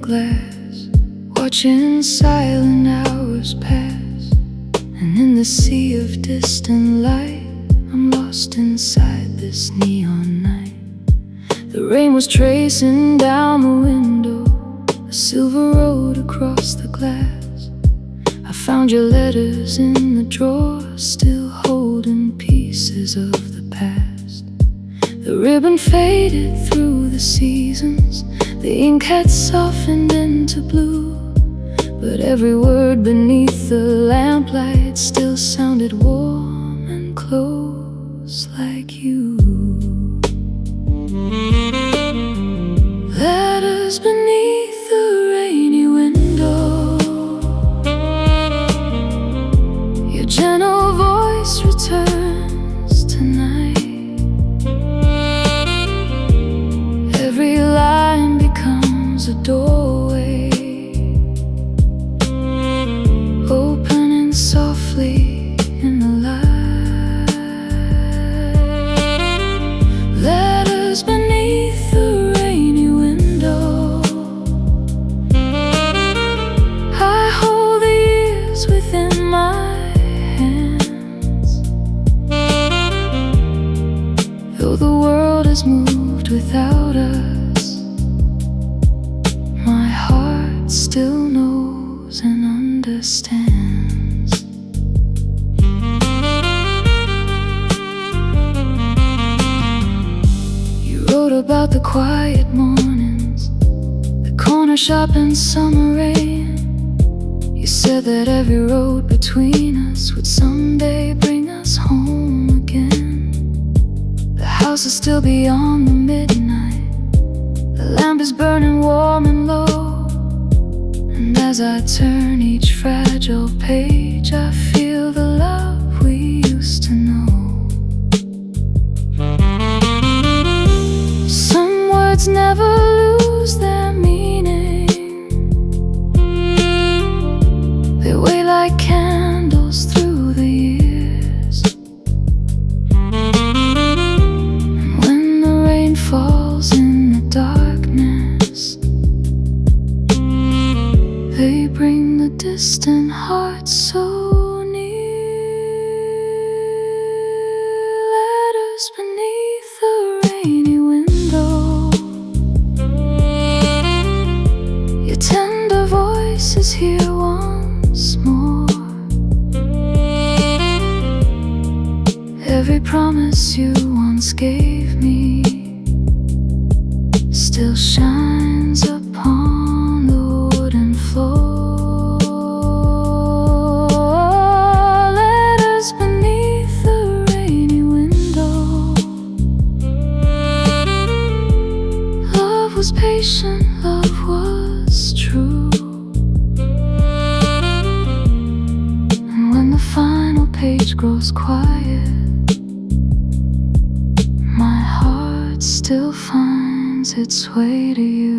glass, watching silent hours pass. And in the sea of distant light, I'm lost inside this neon night. The rain was tracing down the window, a silver road across the glass. I found your letters in the drawer, still holding pieces of the past. The ribbon faded through the seasons, the ink had softened into blue, but every word beneath the lamplight still sounded warm and close like you. Letters beneath the rainy window, your gentle voice returns tonight. Every line becomes a doorway, opening softly in the light. Letters beneath the rainy window, I hold the years within my hands. Though the world has moved without us, my heart still knows and understands. You wrote about the quiet mornings, the corner shop in summer rain. You said that every road between us would someday bring us home again. The house is still beyond the midnight, the lamp is burning warm and low, and as I turn each fragile page, I feel the love we used to know. Some words never lose their meaning, they weigh like candles through the years. And when the rain falls in the darkness, they bring the distant heart so near. Letters beneath the rainy window, your tender voice is here once more. Every promise you once gave me still shines upon the wooden floor. Letters beneath the rainy window, love was patient, love was true. And when the final page grows quiet, my heart still finds its way to you.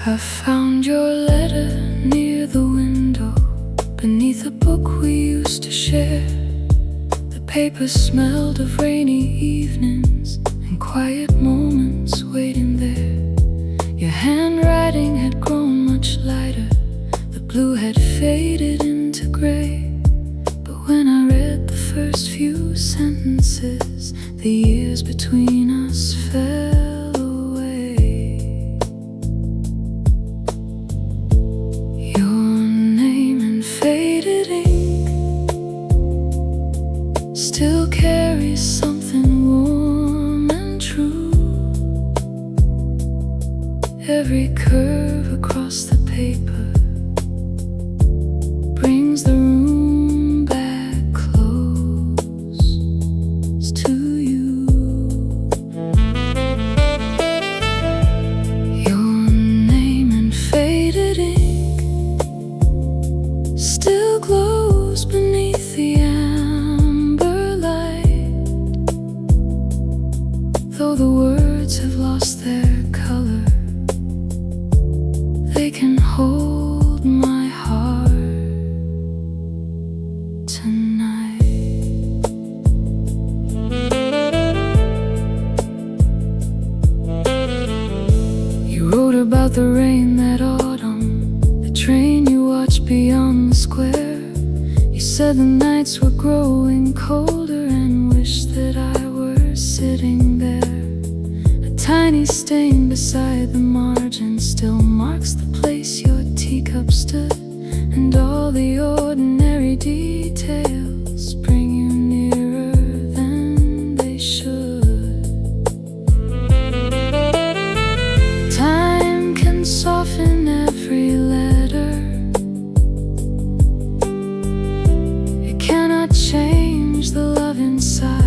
I found your letter near the window, beneath a book we used to share. The paper smelled of rainy evenings and quiet moments waiting there. Your handwriting had grown much lighter, the blue had faded into gray. But when I read the first few sentences, the years between us fell away. Your name in faded ink still carries something warm and true. Every curve across the paper brings the room back close to you. words have lost their color. They can hold my heart tonight. You wrote about the rain that autumn, the train you watched beyond the square. You said the nights were growing colder and wished that I were sitting there. A tiny stain beside the margin still marks the place your teacup stood, and all the ordinary details bring you nearer than they should. Time can soften every letter. It cannot change the love inside.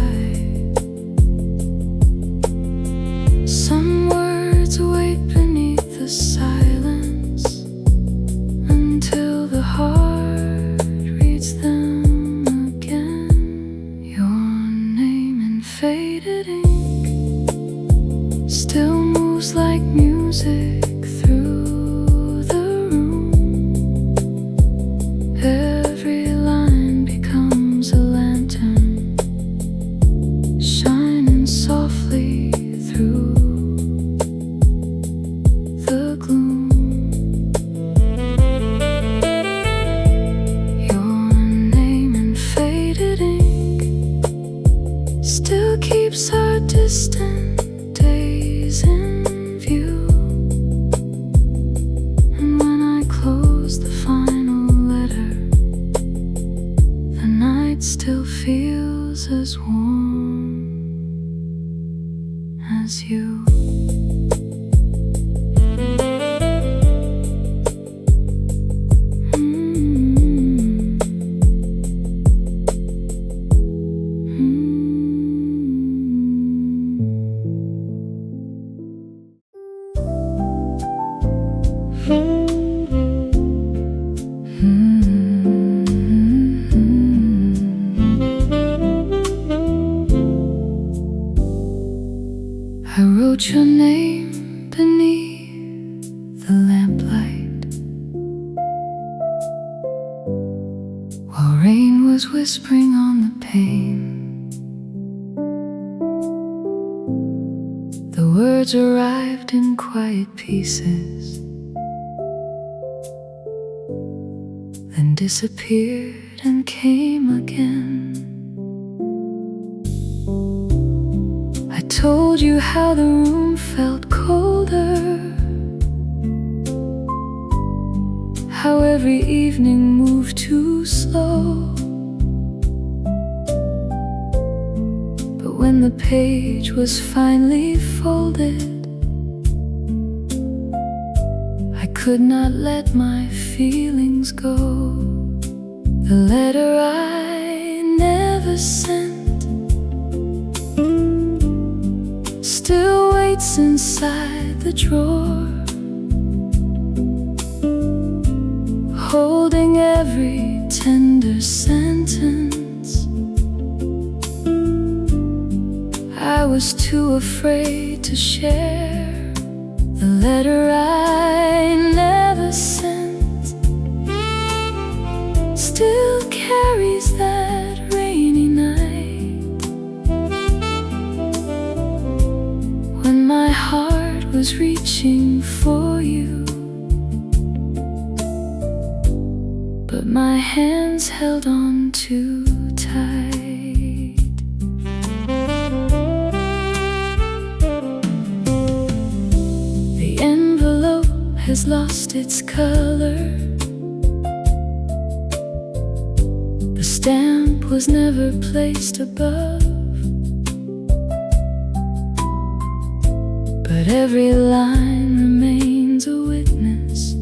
Some words wait beneath the silence until the heart reads them again. Your name in faded ink still moves like music through the room. Every line becomes a lantern, shining softly through the gloom. Your name in faded ink still keeps our distant days in view. And when I close the final letter, the night still feels as warm as you. I wrote your name beneath the lamplight while rain was whispering on the pane. The words arrived in quiet pieces, then disappeared and came again. I told you how the room felt colder, how every evening moved too slow. But when the page was finally folded, I could not let my feelings go. The letter I never sent still waits inside the drawer, holding every tender sentence. I was too afraid to share the letter I never sent. Still carries that rainy night when my heart was reaching for you, but my hands held on too tight. The envelope has lost its color. The stamp was never placed above, but every line remains a witness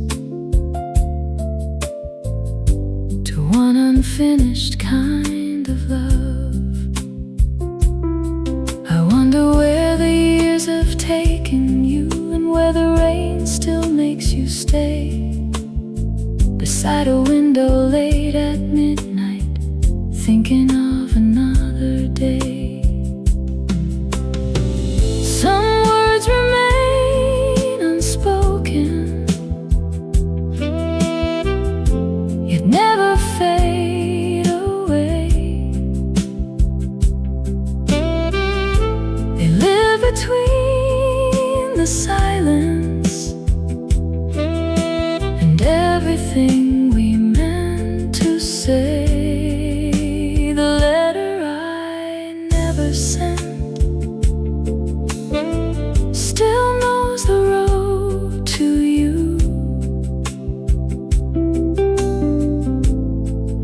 to one unfinished kind of love. I wonder where the years have taken you, and where the rain still makes you stay beside a window late at midnight, thinking of another day. Some words the silence and everything we meant to say. The letter I never sent still knows the road to you.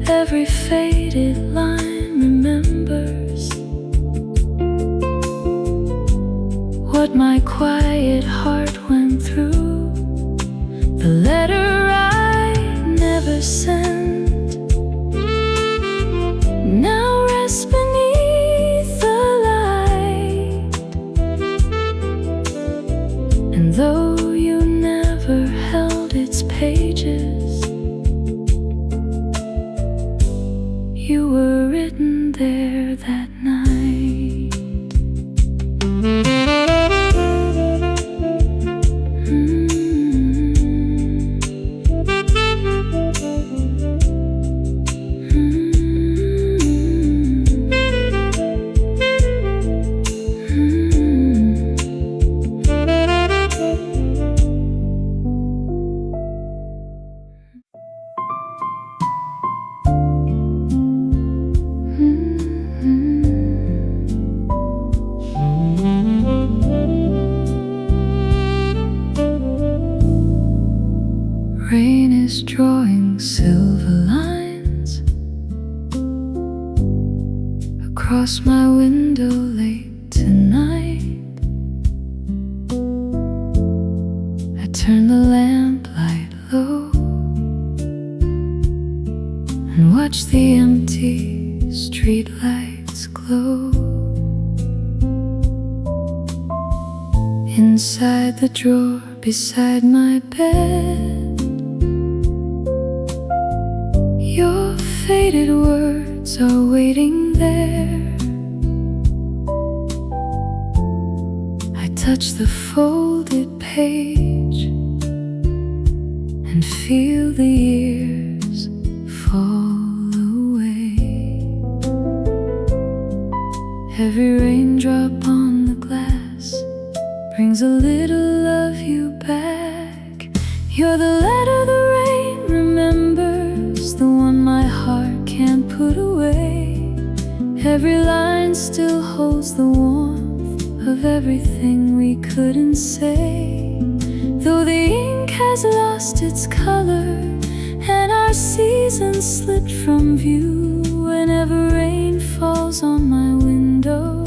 Every faded line remembers what my quiet heart went through. The letter I never sent now rests beneath the light. And though you never held its pages, you were written there that night. Rain is drawing silver lines across my window late tonight. I turn the lamplight low and watch the empty streetlights glow. Inside the drawer beside my bed, your faded words are waiting there. I touch the folded page and feel the years fall away. Every raindrop on the glass brings a little of you back. You're the letter the rain remembers, the one my heart can't put away. Every line still holds the warmth of everything we couldn't say. Though the ink has lost its color and our seasons slipped from view, whenever rain falls on my window,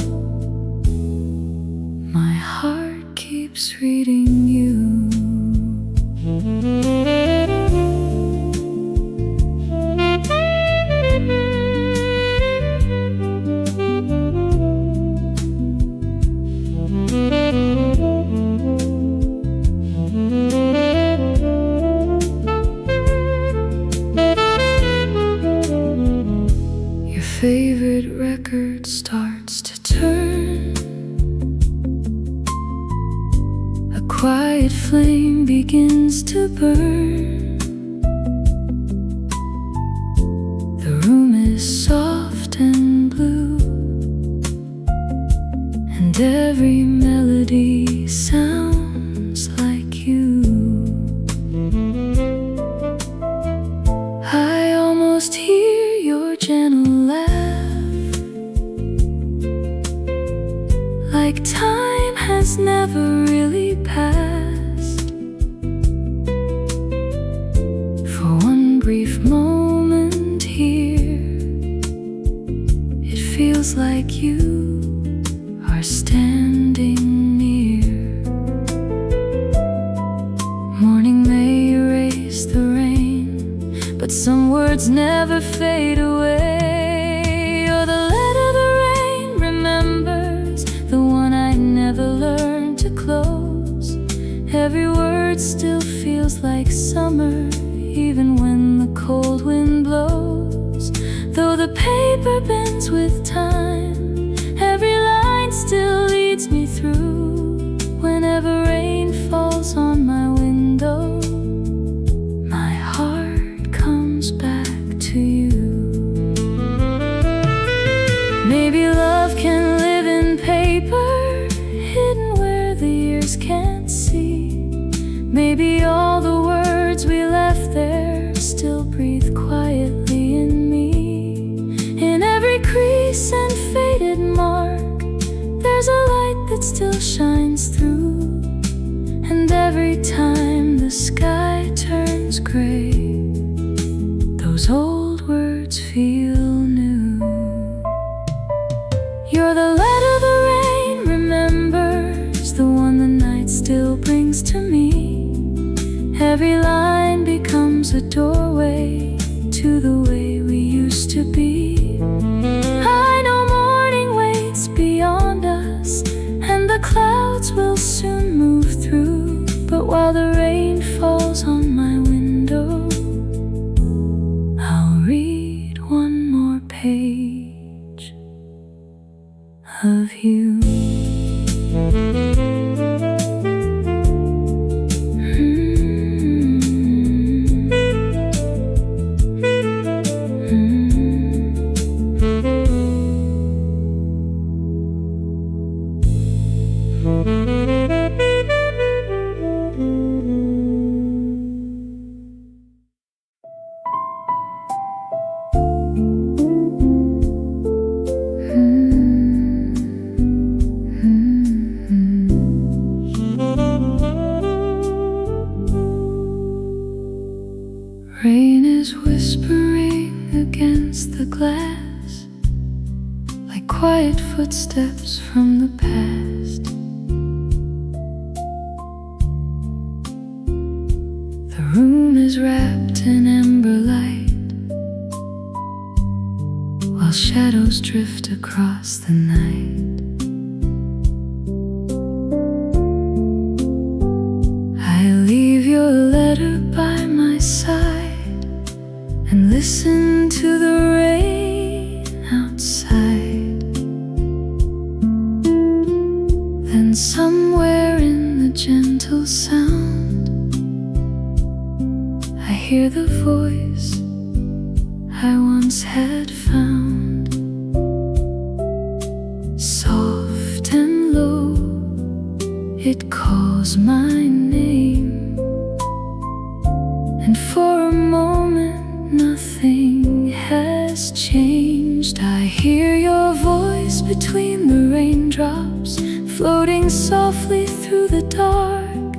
my heart keeps reading you. Your favorite record starts to turn. A quiet flame begins to burn. The room is soft and blue, and every melody sounds like you. I almost hear your gentle laugh, like time has never really passed. For one brief moment here, it feels like you are standing near. Morning may erase the rain, but some words never fade away. You're the letter the rain remembers, the one I never learned to close. Every word still feels like summer, even when the cold wind blows. Though the paper bends with time, every line still leads me through. Whenever rain falls on my window, my heart comes back to you. Maybe love can live in paper, hidden where the years can't Maybe all the words we left there still breathe quietly in me. In every crease and faded mark, there's a light that still shines through. And every time the sky turns gray, those old words feel new. You're the light of the rain remembers, the one the night still brings to me. Every line becomes a doorway to the way we used to be. I know morning waits beyond us, and the clouds will soon move through. But while the rain falls on my window, I'll read one more page of you. Rain is whispering against the glass, like quiet footsteps from the past. The room is wrapped in ember light, while shadows drift across the night. I leave your letter by my side and listen to the rain outside. Then somewhere in the gentle sound, I hear the voice I once had found. Soft and low, it calls my name, and for a moment nothing has changed. I hear your voice between the raindrops, floating softly through the dark,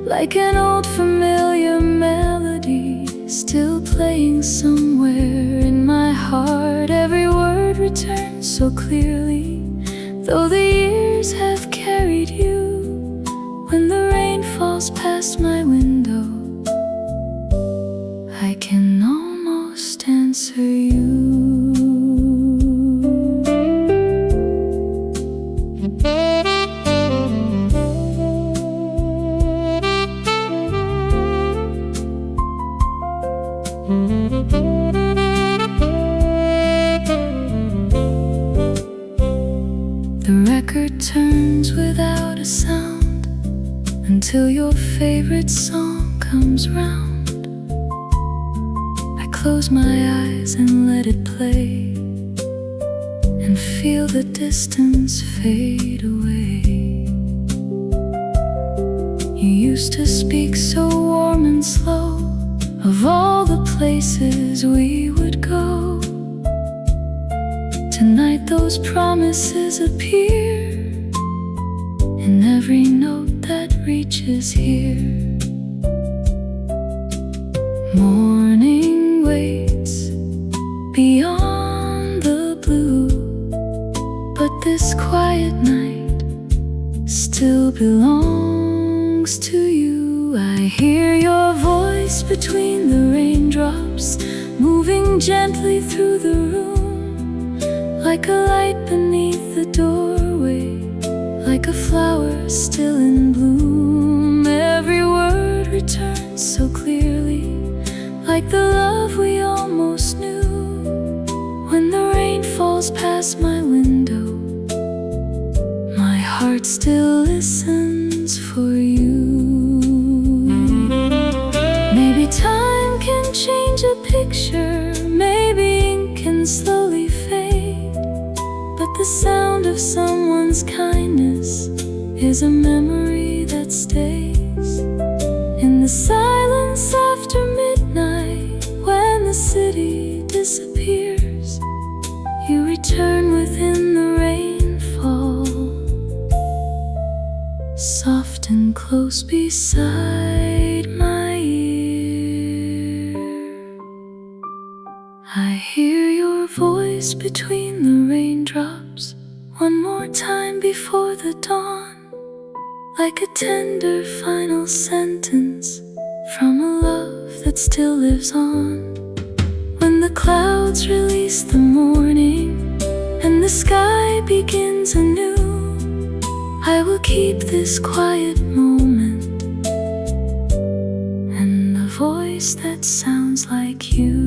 like an old familiar melody, still playing somewhere in my heart. Every word returns so clearly, though the years have carried you. When the rain falls past my window, I can almost answer you. The record turns without a sound until your favorite song comes round. Close my eyes and let it play, and feel the distance fade away. You used to speak so warm and slow of all the places we would go. Tonight those promises appear in every note that reaches here. Morning waits beyond the blue, but this quiet night still belongs to you. I hear your voice between the raindrops, moving gently through the room, like a light beneath the doorway, like a flower still in bloom. Every word returns so clearly, like the love we almost knew. When the rain falls past my window, my heart still listens for you. Maybe time can change a picture, maybe ink can slowly fade, but the sound of someone's kindness is a memory that stays the silence after midnight, when the city disappears, you return within the rainfall, soft and close beside my ear. I hear your voice between the raindrops, one more time before the dawn, like a tender final sentence from a love that still lives on. When the clouds release the morning and the sky begins anew, I will keep this quiet moment and the voice that sounds like you.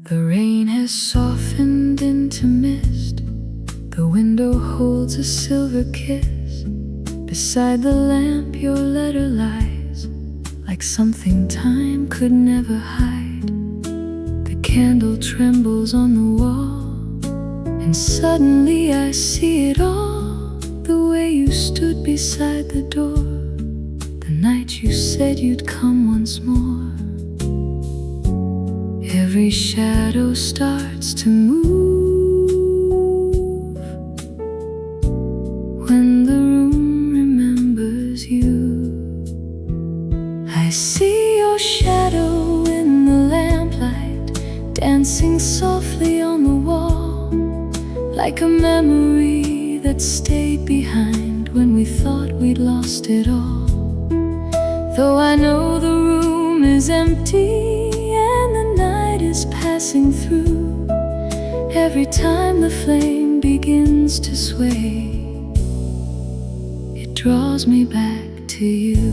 The rain has softened into mist. The window holds a silver kiss. Beside the lamp your letter lies, like something time could never hide. The candle trembles on the wall, and suddenly I see it all. The way you stood beside the door, the night you said you'd come once more. Every shadow starts to move when the room remembers you. I see your shadow in the lamplight, dancing softly on the wall, like a memory that stayed behind when we thought we'd lost it all. Though I know the room is empty and the night is passing through, every time the flame begins to sway, it draws me back to you.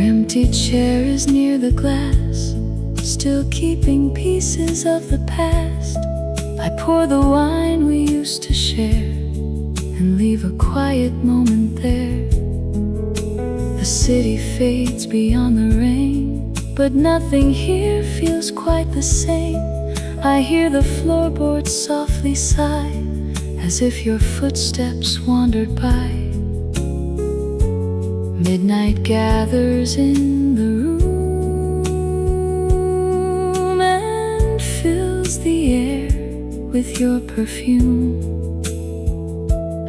Empty chair is near the glass, still keeping pieces of the past. I pour the wine we used to share and leave a quiet moment there. The city fades beyond the rain, but nothing here feels quite the same. I hear the floorboards softly sigh, as if your footsteps wandered by. Midnight gathers in the room and fills the air with your perfume.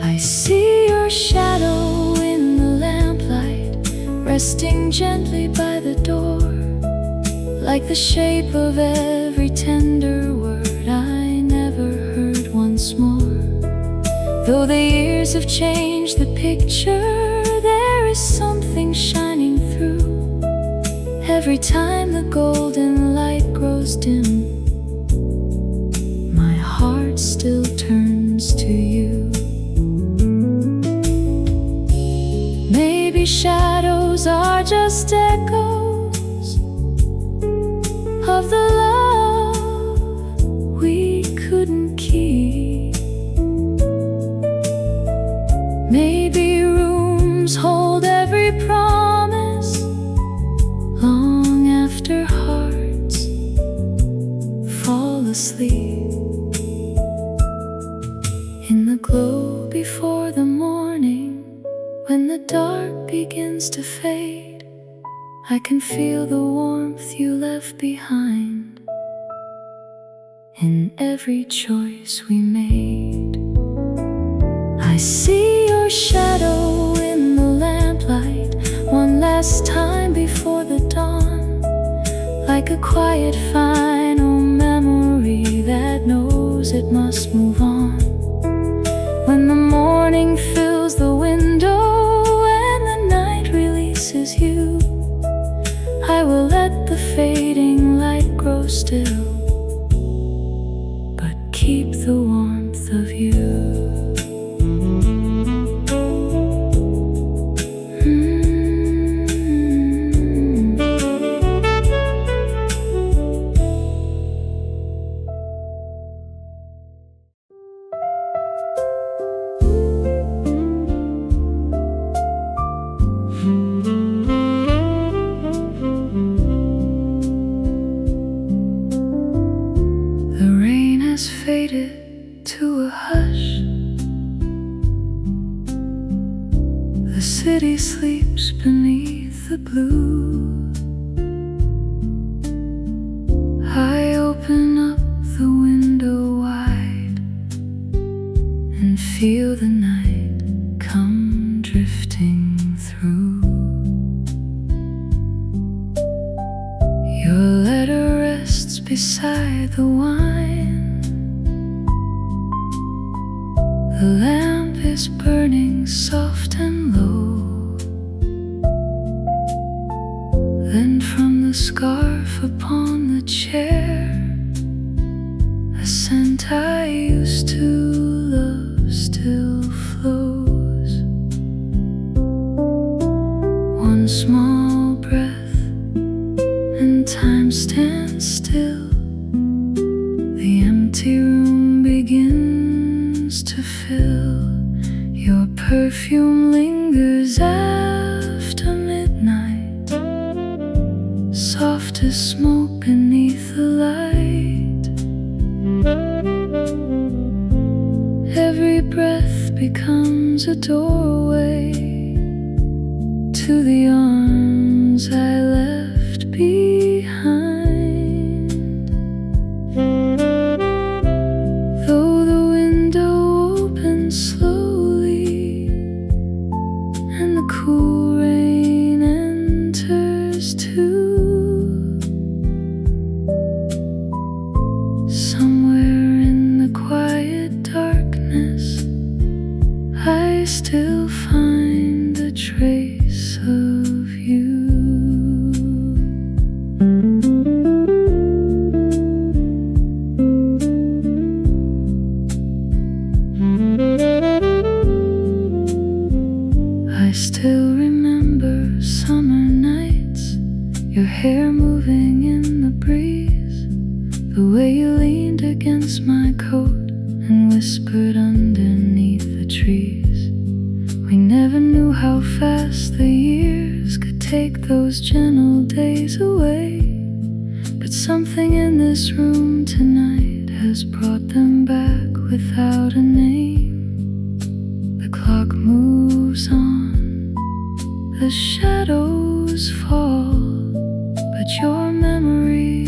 I see your shadow in the lamplight, resting gently by the door, like the shape of every tender word I never heard once more. Though the years have changed the picture, there is something shining through. Every time the golden light grows dim, my heart still turns to you. Maybe shadows are just echoes of the love we couldn't keep. Maybe rooms hold every promise long after hearts fall asleep. In the glow before the morning, when the dark begins to fade, I can feel the warmth you left behind in every choice we made. I see your shadow in the lamplight one last time before the dawn, like a quiet final memory that knows it must move on. When the morning fills the window and the night releases you, I will let the fading light grow still, but keep the warmth of you. Faded to a hush. The city sleeps beneath the blue. I open up the window wide and feel the night come drifting through. Your letter rests beside the wine. The lamp is burning soft and low. Then from the scarf upon the chair, a scent I used to love still flows. One small breath and time stands still. The empty room begins to fill. Your perfume lingers after midnight, soft as smoke beneath the light. Every breath becomes a doorway to the arms I left behind. Though the window opens slowly and the cool rain enters too, somewhere in the quiet darkness I still find a trace of you. I still remember summer nights, your hair moving in the breeze, the way you leaned against my coat and whispered underneath the trees. We never knew how fast the years could take those gentle days away, but something in this room tonight has brought them back without a name. The clock moves on, the shadows fall, but your memory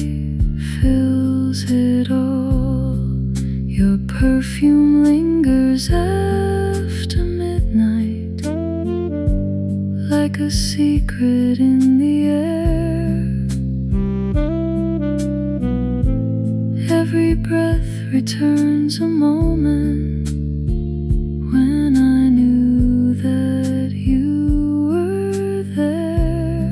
fills it all. Your perfume lingers after midnight, like a secret in the air. Every breath returns a moment when I knew that you were there.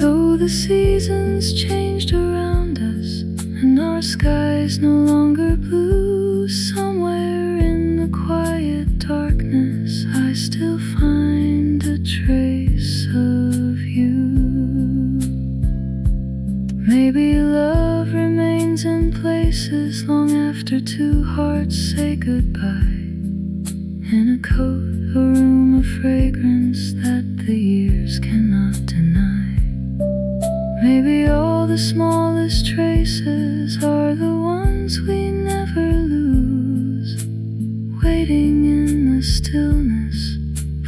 Though the seasons changed around us and our skies no longer blue, somewhere in the quiet darkness I still find a trace of you. Maybe love remains in places long after two hearts say goodbye. In a coat, a room, a fragrance that the years cannot deny. Maybe all the smallest traces are the ones we never lose, waiting in the stillness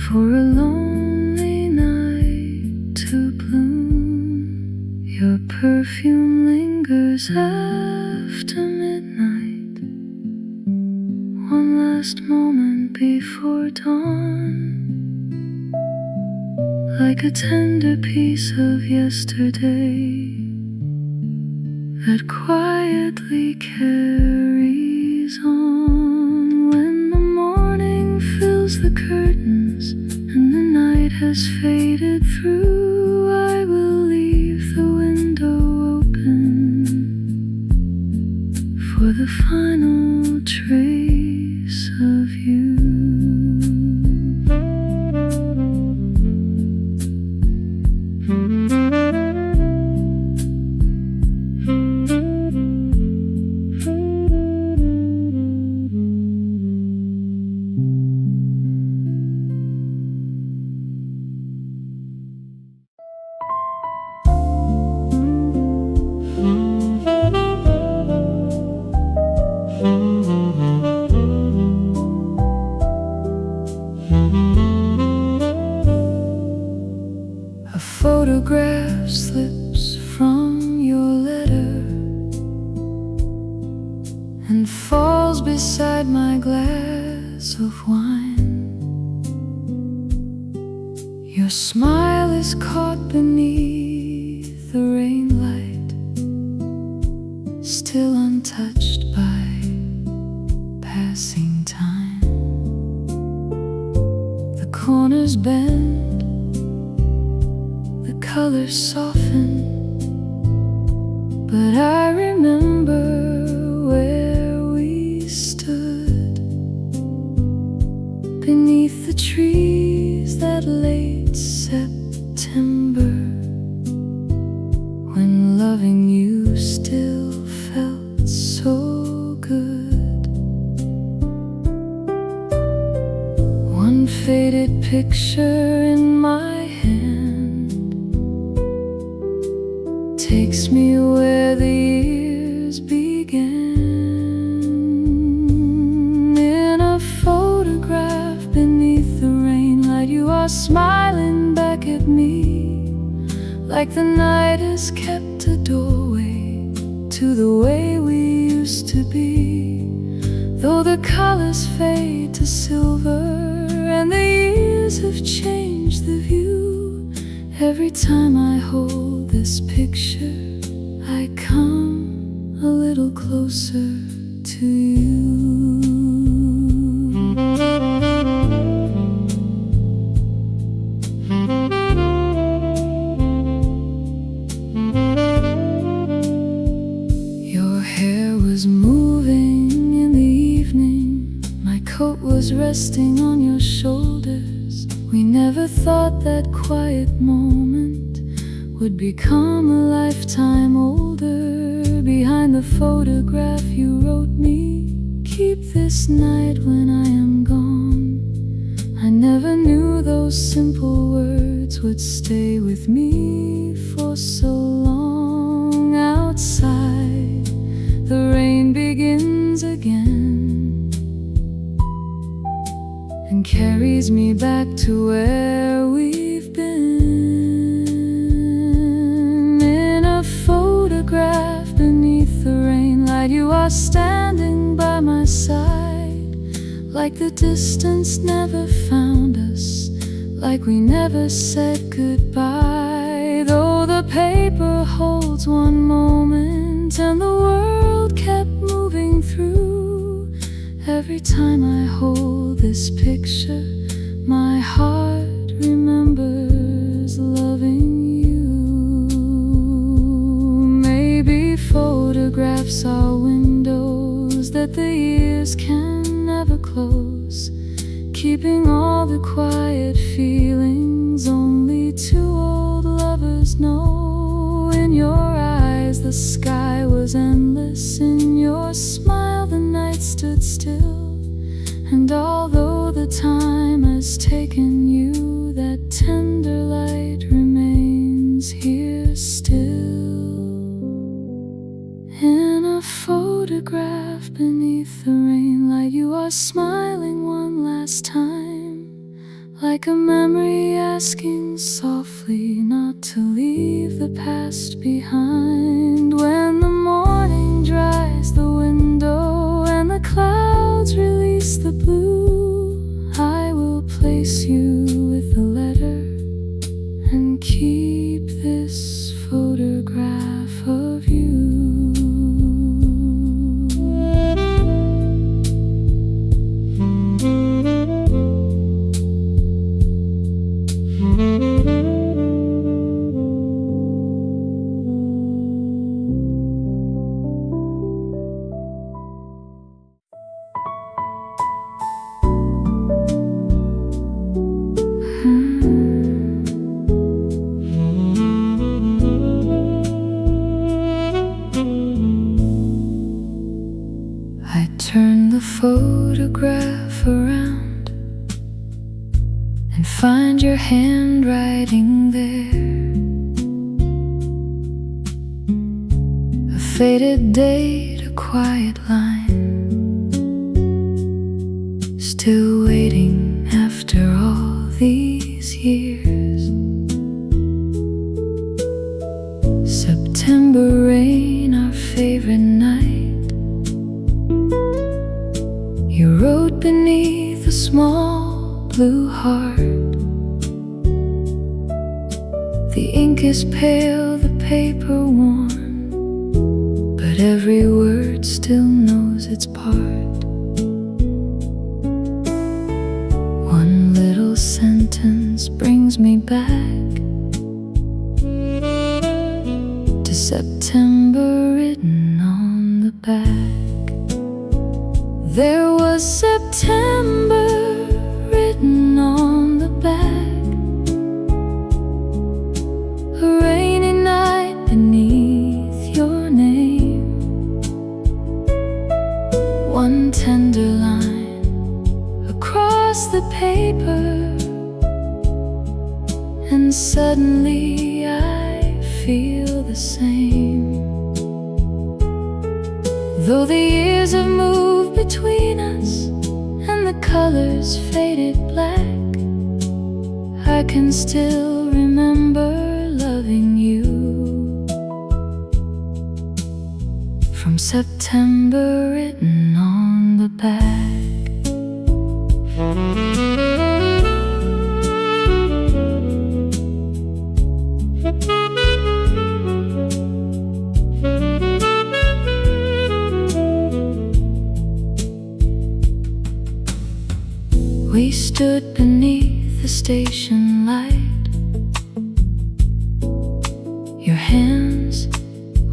for a lonely night bloom. Your perfume lingers after midnight, one last moment before dawn, like a tender piece of yesterday that quietly carries on. When the morning fills the curtains and the night has faded through, I will leave the window open for the final trace of you. A photograph slips from your letter and falls beside my glass of wine. Your smile is caught beneath the rainlight, still untouched by passing time. The corners bend, colors soften, but I remember where we stood beneath the trees that late September, when loving you still felt so good. One faded picture in my takes me where the years began. In a photograph beneath the rainlight, you are smiling back at me, like the night has kept a doorway to the way we used to be. Though the colors fade to silver and the years have changed the view, every time I hold this picture, I come a little closer to you. Your hair was moving in the evening, my coat was resting on your shoulders. We never thought that quiet moment would become a lifetime older. Behind the photograph you wrote me, keep this night when I am gone. I never knew those simple words would stay with me for so long. Outside, the rain begins again and carries me back to where we've been. In a photograph beneath the rainlight, you are standing by my side, like the distance never found us, like we never said goodbye. Though the paper holds one moment and the world kept moving through, every time I hold this picture, my heart remembers loving you. Maybe photographs are windows that the years can never close, keeping all the quiet feelings only two old lovers know. In your eyes the sky was endless, in your smile the night stood still. And although the time has taken you, that tender light remains here still. In a photograph beneath the rainlight, you are smiling one last time, like a memory asking softly not to leave the past behind. When the morning dries the window and the clouds release the blue, I will place you with a letter and keep this photograph of you. I turn the photograph around and find your handwriting there. A faded date, a quiet line, still waiting after all these years. September rain, our favorite night. You wrote beneath a small blue heart. The ink is pale, the paper worn, but every word still knows its part. One little sentence brings me back to September written on the back. There was September written on the back. A rainy night beneath your name. One tender line across the paper, and suddenly I feel the same. Though the years have moved between us and the colors faded black, I can still remember loving you. From September written on the back. We stood beneath the station light. Your hands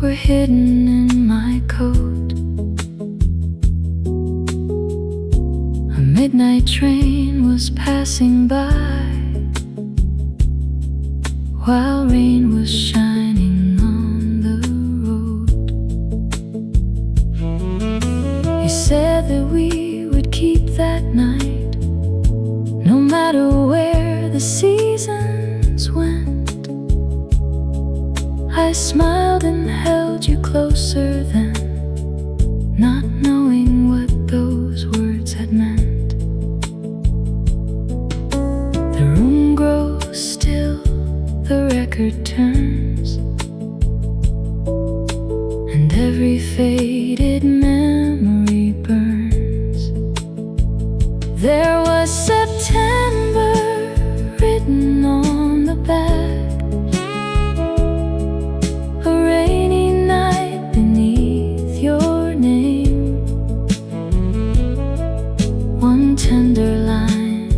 were hidden in my coat. A midnight train was passing by while rain was shining on the road. You said that we would keep that night, no matter where the seasons went. I smiled and held you closer then, not knowing what those words had meant. The room grows still, the record turns, and every faded memory burns. There was September written on the back. A rainy night beneath your name. One tender line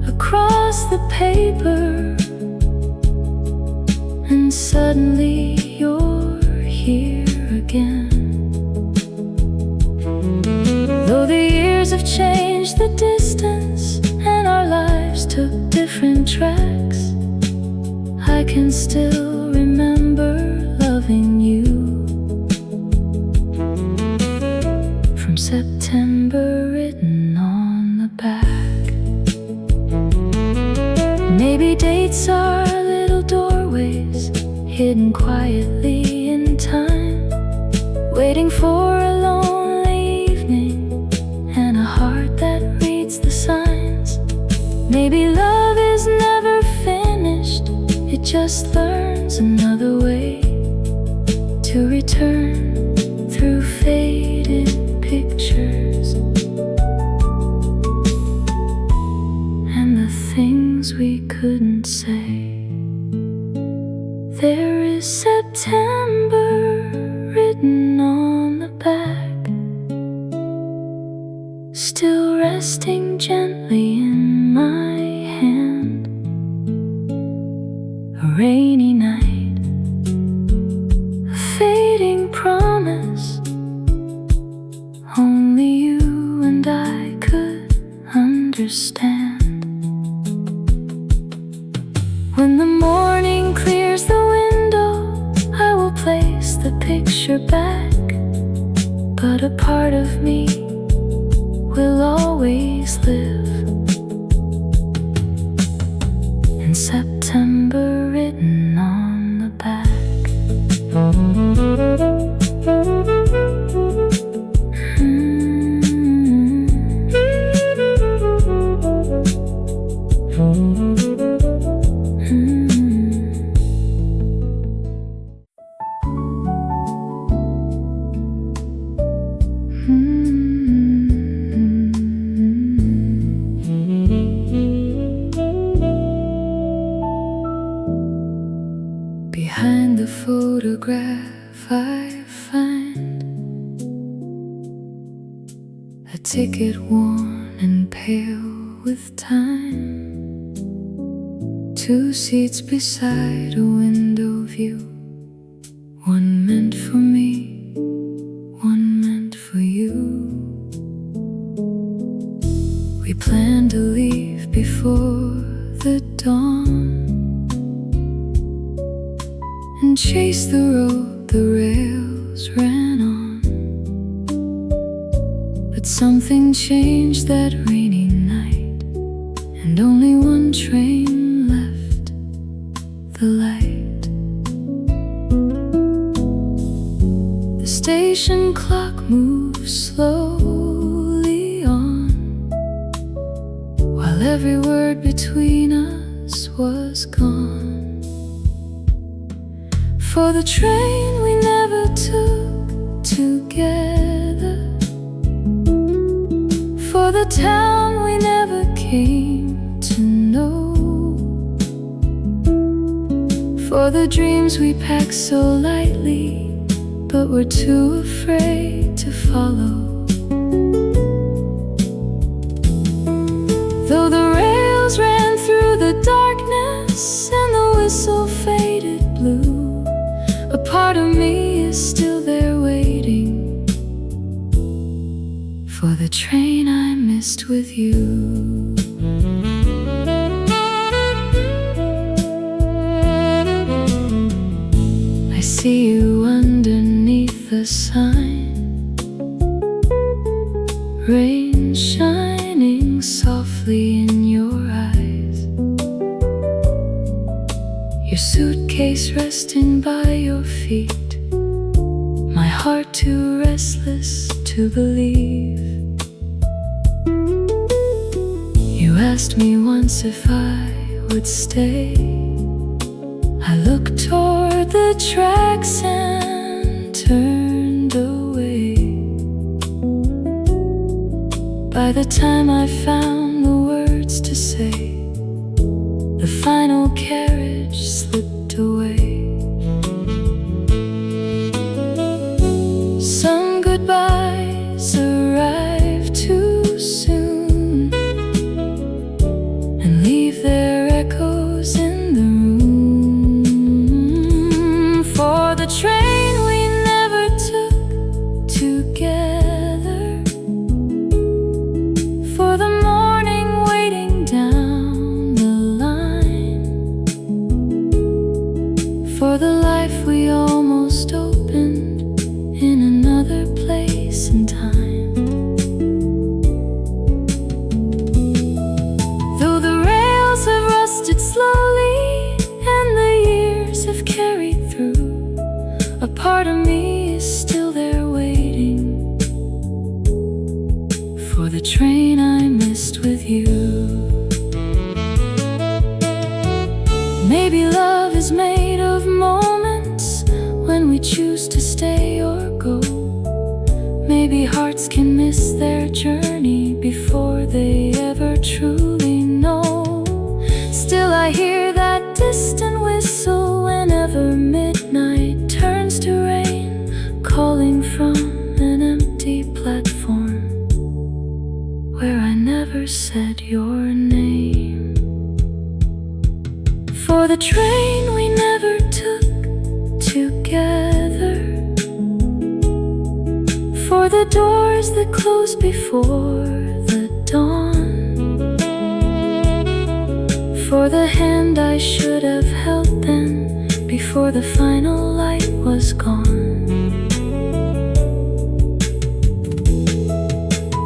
across the paper, and suddenly you're here again. Though the years have changed the distance and our lives took different tracks, I can still remember loving you. From September written on the back. Maybe dates are little doorways hidden quietly in time, waiting for a lonely evening and a heart that reads the signs. Maybe love is never finished, it just learns another way to return through faded pictures and the things we couldn't say. There is September written on the back, still resting gently in my hand. A rainy night, a fading promise, only you and I could understand. When the morning clears the window, I will place the picture back, but a part of me will always live in September written on the back. Behind the photograph I find a ticket worn and pale with time, 2 seats beside a window view, one meant for me, one meant for you. We planned to leave before the dawn and chase the road the rails ran on. But something changed that rainy night, and only one train left the light. The station clock moved slowly on, while every word between us was gone. For the train we never took together, for the town we never came to know, for the dreams we packed so lightly but were too afraid to follow. Though the rails ran through the darkness and the whistle faded blue, a part of me is still there waiting for the train I missed with you. I see you underneath the sign, rain shining softly in your eyes, your suitcase resting by your feet, my heart too restless to believe. You asked me once if I would stay. I looked toward the tracks and turned away. By the time I found the words to say, the final carriage slipped away. Some goodbyes arrive too soon and leave their echoes in the room. For the train we never took together, for the morning waiting down the line, for the life we almost opened in another place and time. Though the rails have rusted slowly and the years have carried through, a part of me is still there waiting for the train I missed with you. Maybe love is choose to stay or go. Maybe hearts can miss their journey before they ever truly know. Still I hear that distant whistle whenever midnight turns to rain, calling from an empty platform where I never said your name. For the train we never took together, for the doors that closed before the dawn, for the hand I should have held then before the final light was gone.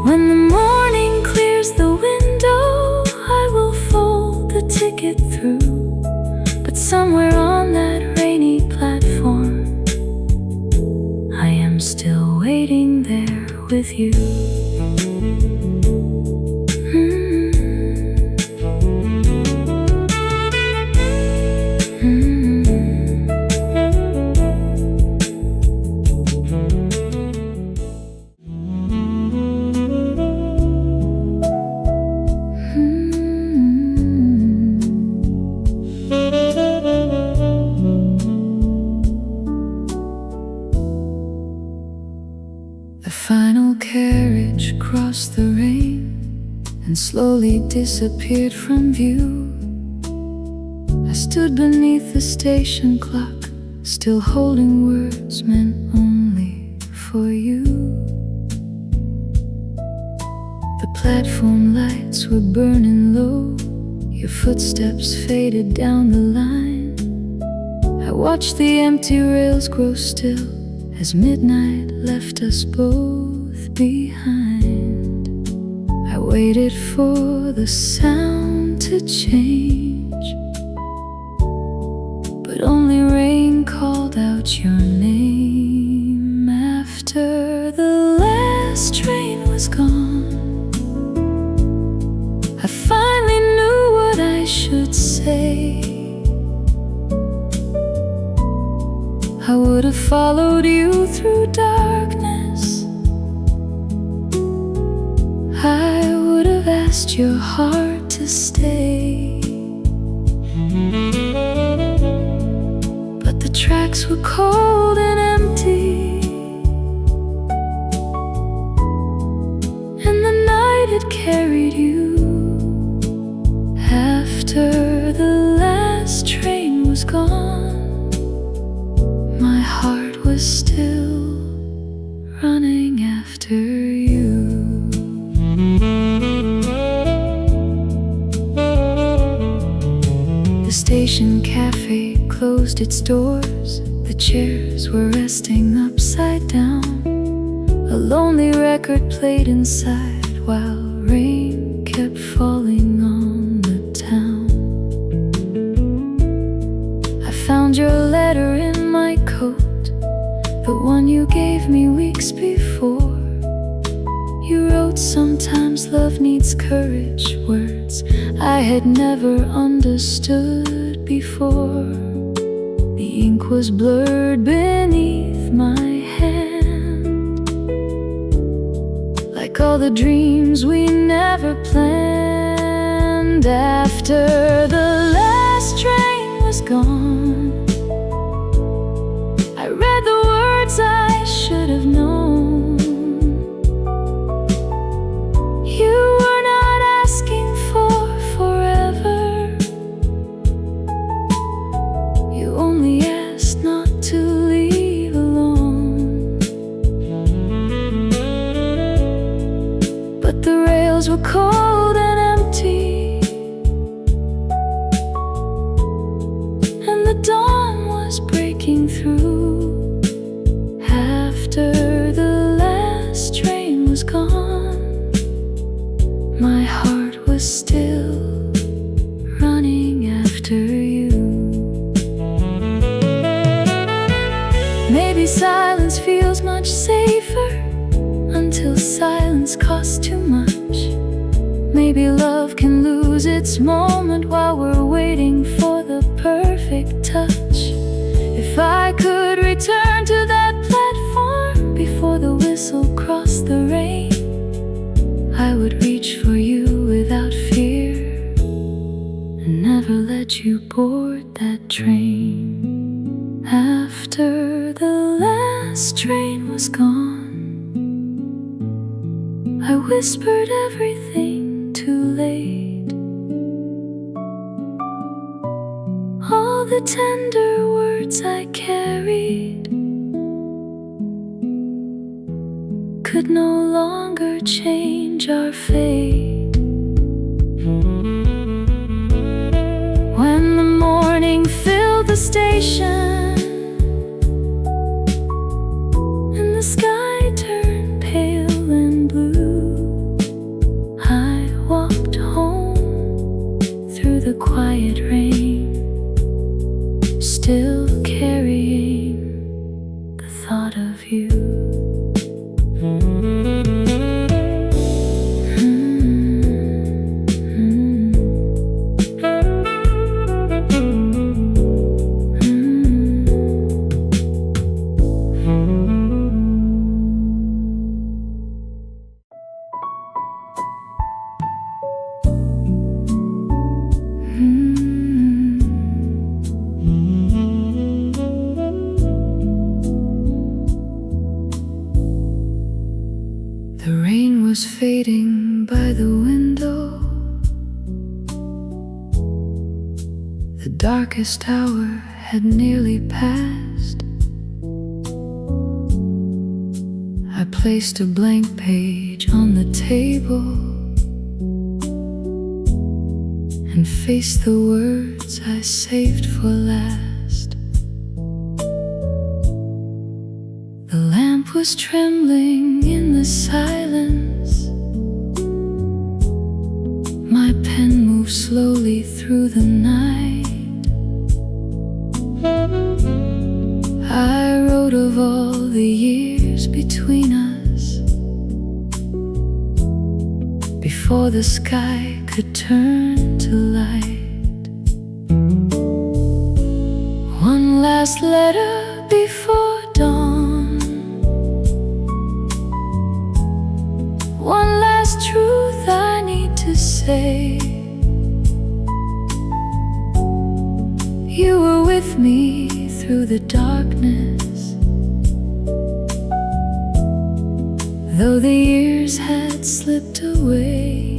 When the morning clears the window, I will fold the ticket through, but somewhere on that rainy platform I am still waiting there with you. The final carriage crossed the rain and slowly disappeared from view. I stood beneath the station clock, still holding words meant only for you. The platform lights were burning low, your footsteps faded down the line. I watched the empty rails grow still as midnight left us both behind. I waited for the sound to change, but only rain called out your name. After the last train was gone, I finally knew what I should say. I would have followed you through darkness. I would have asked your heart to stay. But the tracks were cold and empty, and the night had carried you. After the last train was gone, my heart was still running after you. The station cafe closed its doors. The chairs were resting upside down. A lonely record played inside while rain kept falling on the town. I found your letter in my coat, the one you gave me weeks before. You wrote, "Sometimes love needs courage," words I had never understood before. The ink was blurred beneath my hand, like all the dreams we never planned. After the last train was gone, I read the words I should have known. You were not asking for forever, you only asked not to leave alone. But the rails were cold and empty, and the dawn was breaking through. After the last train was gone, my heart was still running after you. Maybe silence feels much safer until silence costs too much. Maybe love can lose its moment while we're waiting for the perfect touch. If I could return to whistle cross the rain, I would reach for you without fear and never let you board that train. After the last train was gone, I whispered everything too late. All the tender words I carried could no longer change our fate. When the morning filled the station and the sky turned pale and blue, I walked home through the quiet rain, still carrying the thought of you. The rain was fading by the window. The darkest hour had nearly passed. I placed a blank page on the table and faced the words I saved for last. The lamp was trembling in the silence. My pen moved slowly through the night. I wrote of all the years between us, before the sky could turn to light. One last letter before dawn, one last truth I need to say. You were with me through the darkness, though the years had slipped away.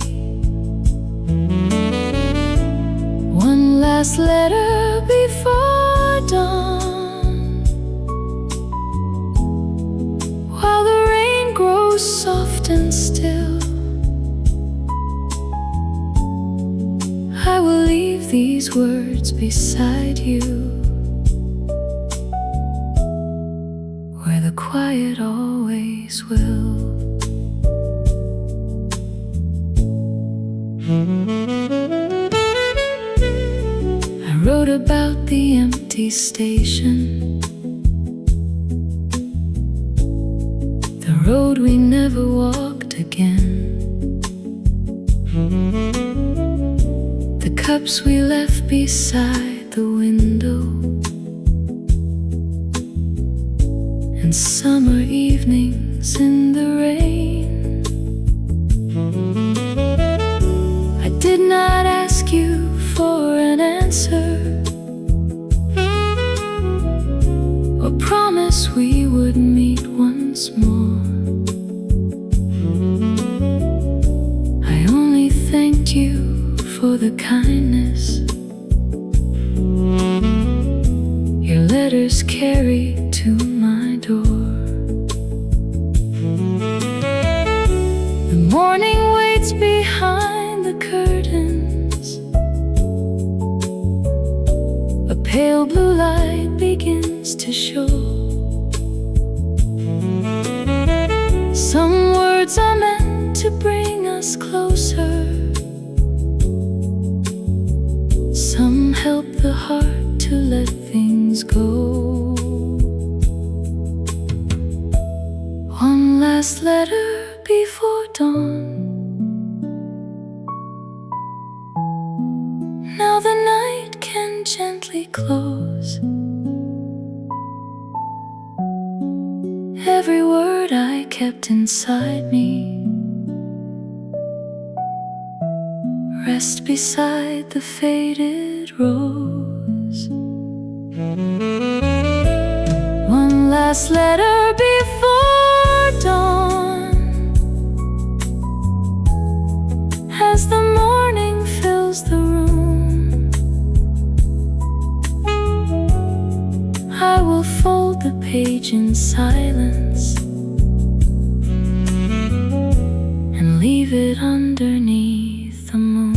One last letter before dawn, while the rain grows soft and still, I will leave these words beside you, where the quiet always will. I wrote about the empty station, the road we never walked again, the cups we left beside the window, and summer evenings in the rain. I did not ask you for an answer or promise we would meet once more. I only thanked you for the kindness your letters carried to my door. The morning waits behind the curtains, a pale blue light begins to show. Some words are meant to bring us closer, some help the heart to let things go. One last letter before dawn, now the night can gently close. Every word I kept inside me. Rest beside the faded rose. One last letter before dawn, as the morning fills the room. I will fold the page in silence and leave it underneath the moon.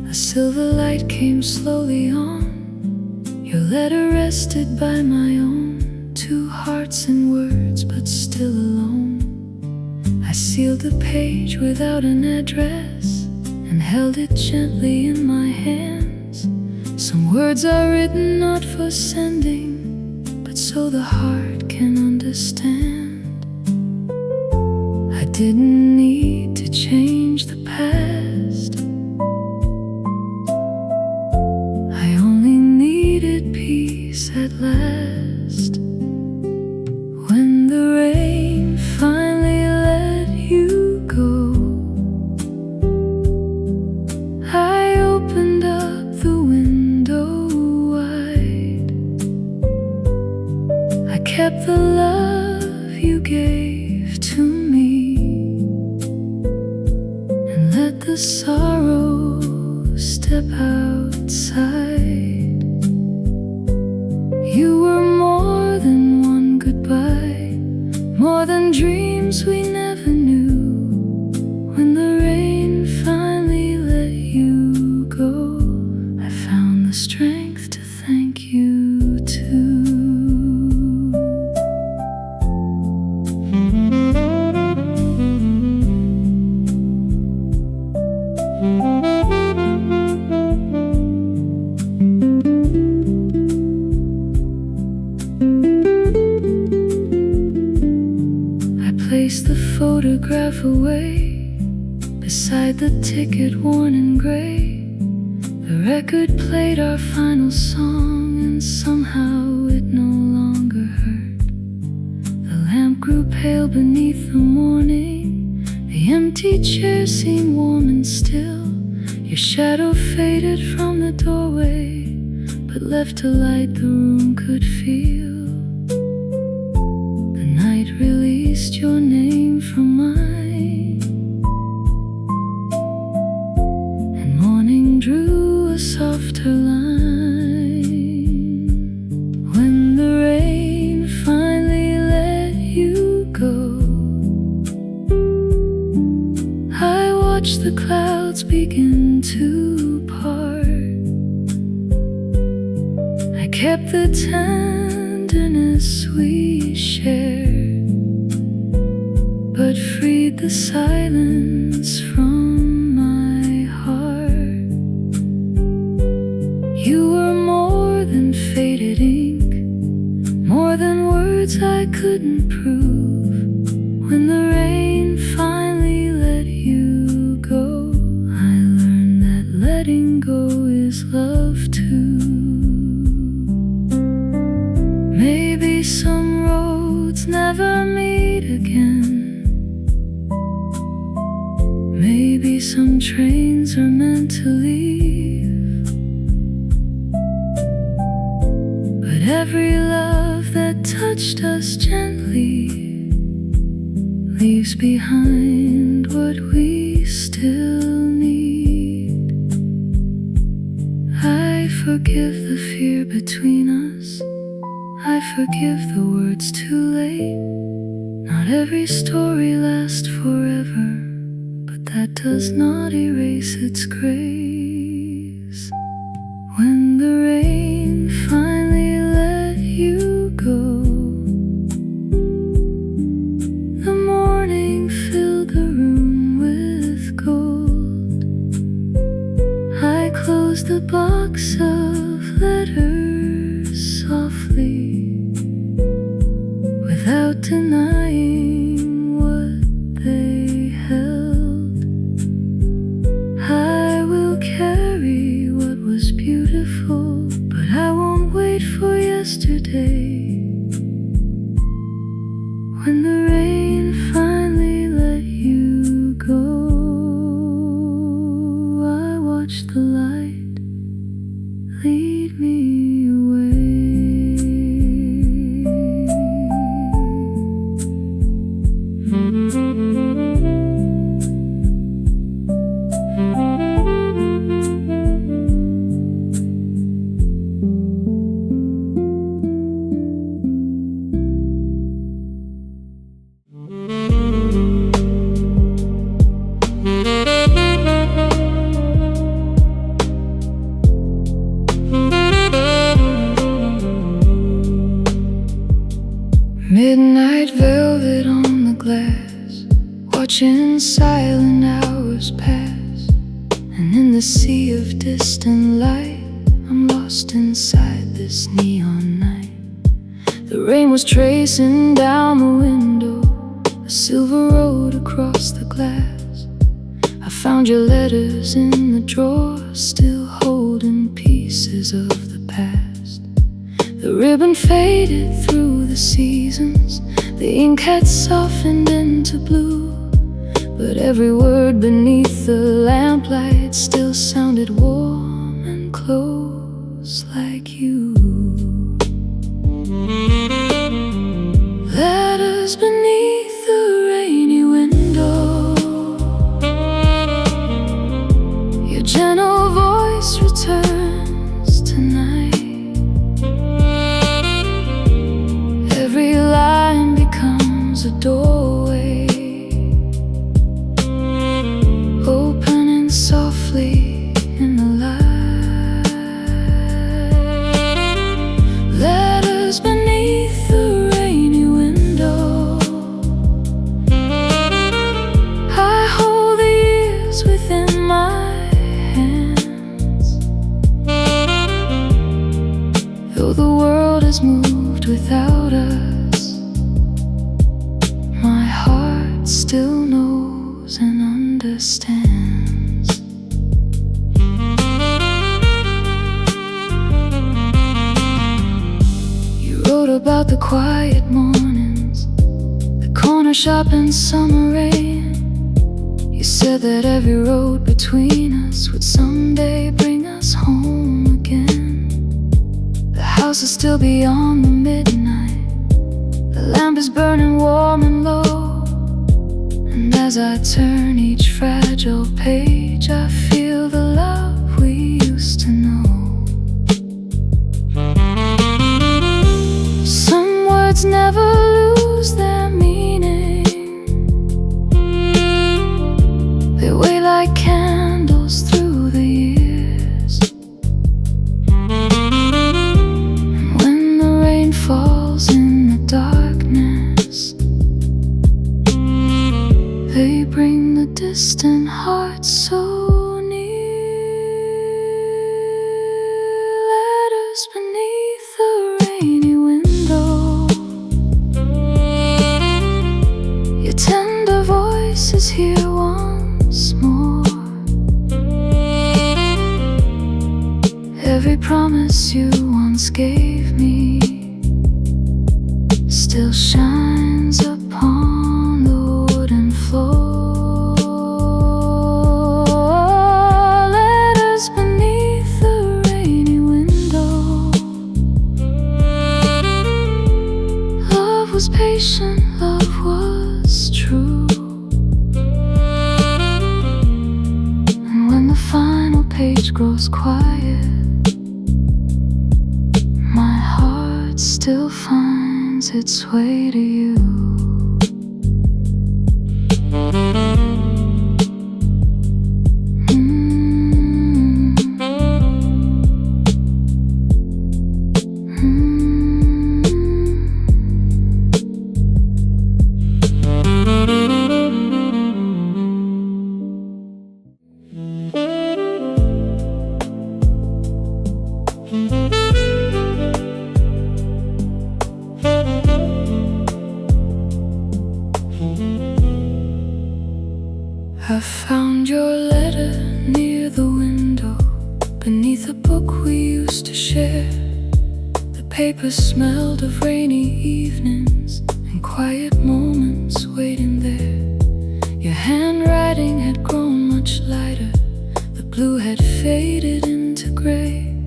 A silver light came slowly on. Your letter rested by my own. Two hearts and words, but still alone. I sealed the page without an address and held it gently in my hands. Some words are written not for sending, but so the heart can understand. I didn't need to change the past. At last, when the rain finally let you go, I opened up the window wide. I kept the love you gave to me and let the sorrow step outside. You were more than one goodbye, more than dreams we never knew. When the rain finally let you go, I found the strength to thank you too. Placed the photograph away beside the ticket worn in gray. The record played our final song, and somehow it no longer hurt. The lamp grew pale beneath the morning. The empty chair seemed warm and still. Your shadow faded from the doorway, but left a light the room could feel. Released your name from mine, and morning drew a softer line. When the rain finally let you go, I watched the clouds begin to part. I kept the tenderness we shared, but freed the silence from my heart. You were more than faded ink, more than words I couldn't prove. When the rain finally let you go, I learned that letting go is love too. Maybe some roads never meet again. Maybe some trains are meant to leave, but every love that touched us gently leaves behind what we still need. I forgive the fear between us. I forgive the words too late. Not every story lasts forever, that does not erase its grace. the rain finally let you go, the morning filled the room with gold. I closed the box of letters softly, without denying what they held. I will carry what was beautiful, but I won't wait for yesterday. When the rain finally let you go, I watched the light lead me away. Midnight velvet on the glass, watching silent hours pass. And in the sea of distant light, I'm lost inside this neon night. The rain was tracing down the window, a silver road across the glass. I found your letters in the drawer, still holding pieces of the past. The ribbon faded through the seasons, the ink had softened into blue, but every word beneath the lamplight still sounded warm and close like you. Letters beneath the rainy window, your gentle voice returns tonight. Every line becomes a doorway, opening softly in the light. Letters beneath the rainy window, I hold the years within my hands. Though the world has moved without us, my heart still knows and understands. You wrote about the quiet mornings, the corner shop in summer rain. You said that every road between us would someday bring us home again. The house is still beyond the midnight, the lamp is burning warm and low, and as I turn each fragile page, I feel the love we used to know. Some words never lose their meaning, they weigh like candles through the years. And when the rain falls in the darkness, they bring the distant heart so near. Letters beneath the rainy window, your tender voice is here once more. Every promise you once gave me still shines upon the wooden floor. Letters beneath the rainy window, love was patient, love was true. And when the final page grows quiet, my heart still finds its way to you. I found your letter near the window, beneath a book we used to share. The paper smelled of rainy evenings and quiet moments waiting there. Your handwriting had grown much lighter, the blue had faded into gray.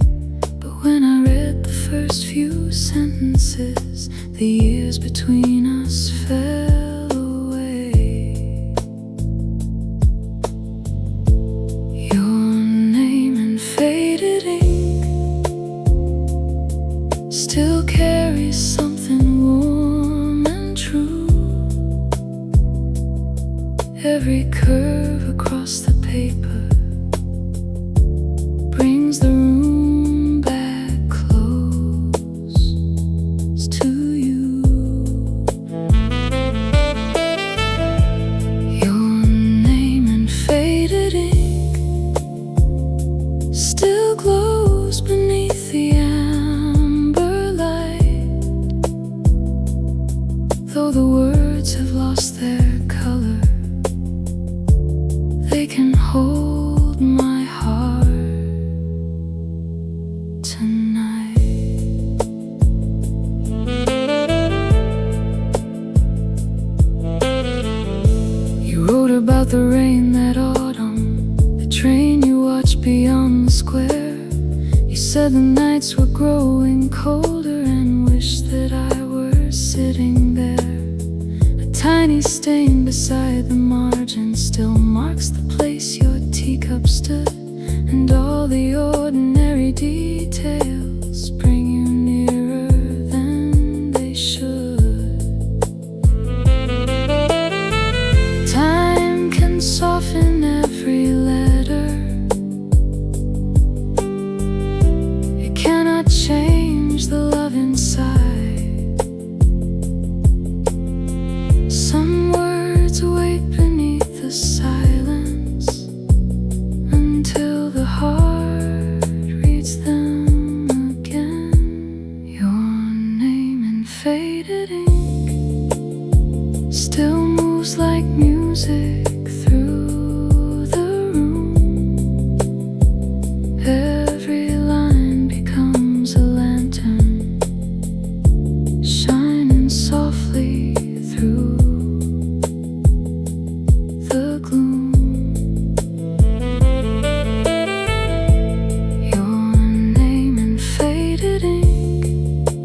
But when I read the first few sentences, the years between us fell away. Your name in faded ink still carries something warm and true. Every curve across the paper brings the room back close to you. Your name in faded ink still glows beneath the amber light, though the words have lost their color. They can hold my heart tonight. You wrote about the rain that autumn, the train you watched beyond the square. You said the nights were growing colder and wished that I were sitting there. A tiny stain beside the margin still marks the place your teacup stood, and all the ordinary details bring you nearer than they should. Time can soften every letter. It cannot change the love inside. Some words wait beneath the silence until the heart reads them again. Your name in faded ink still moves like music through the room. Every line becomes a lantern, shining softly through the gloom. Your name in faded ink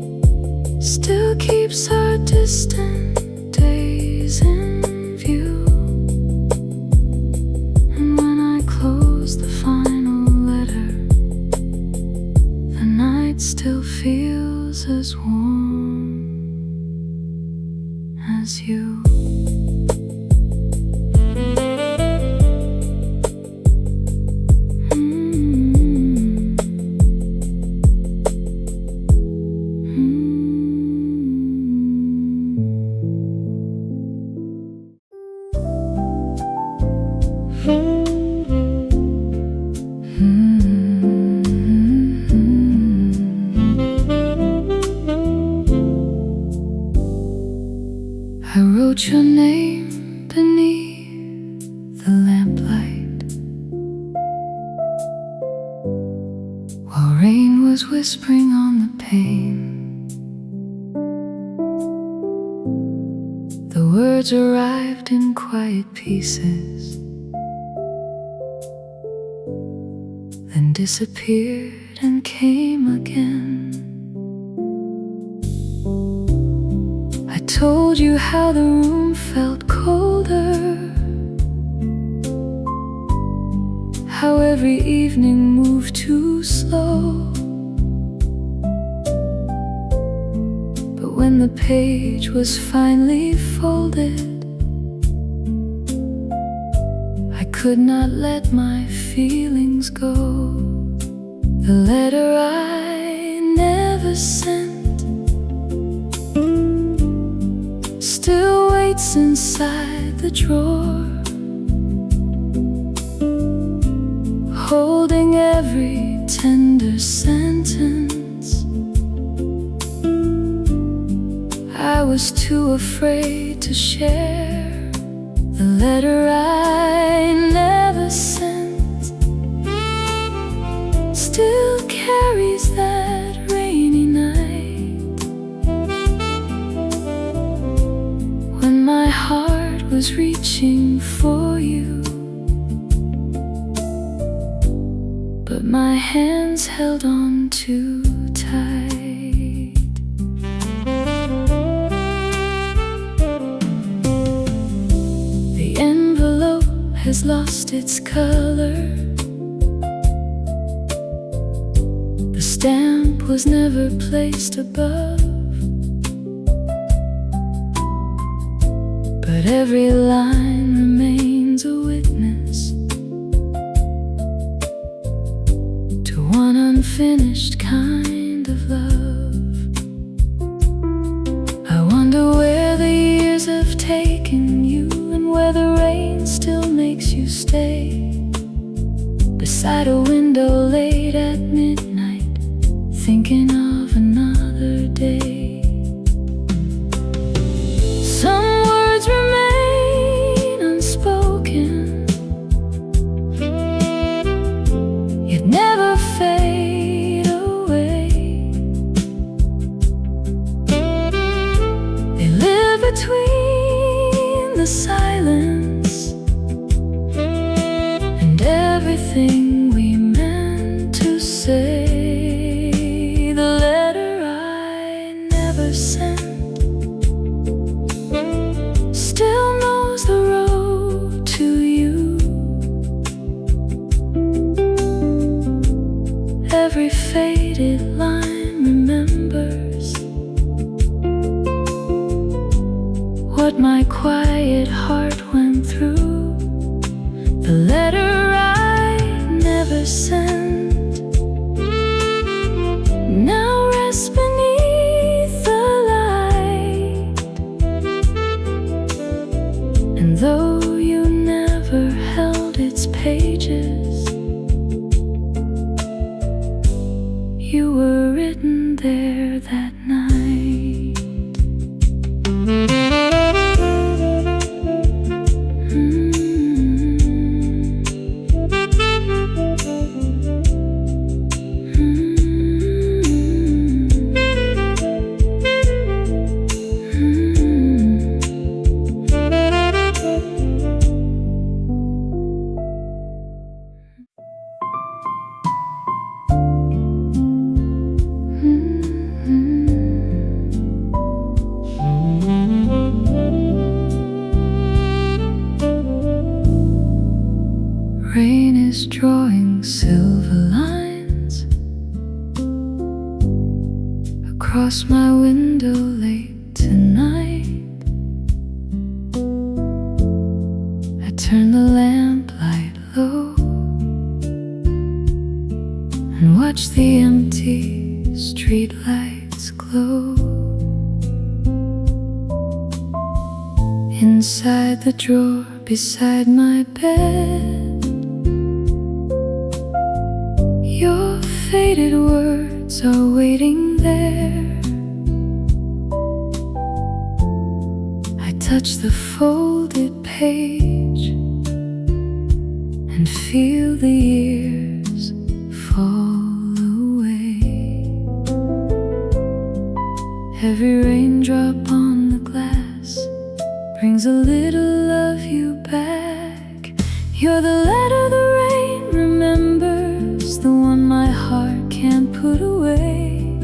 still keeps our distant days in view. And when I close the final letter, the night still feels as warm as you. I wrote your name beneath the lamplight, while rain was whispering on the pane. The words arrived in quiet pieces, then disappeared and came again. I told you how the room felt colder, how every evening moved too slow. But when the page was finally folded, I could not let my feelings go. The letter I never sent still waits inside the drawer, holding every tender sentence. I was too afraid to share the letter I never sent still carries that rainy night, when my heart was reaching for you, but my hands held on too tight. The envelope has lost its color. The stamp was never placed above, but every line remains a witness to one unfinished kind of love. I wonder where the years have taken you, and where the rain still makes you stay beside a window late at midnight, thinking of another day. Some words remain unspoken, yet never fade away. They live between the silence and everything we meant to say. The letter I never sent still knows the road to you. Every faded line remembers what my quiet heart went through. The letter I never sent now rests beneath the light, and though you never held its pages, you were written there that night. Rain is drawing silver lines across my window late tonight. I turn the lamplight low and watch the empty streetlights glow. Inside the drawer beside my bed, your faded words are waiting there. I touch the folded page and feel the years fall away. Every raindrop on the glass brings a little of you back. You're the letter the rain remembers, the one my heart can't put away.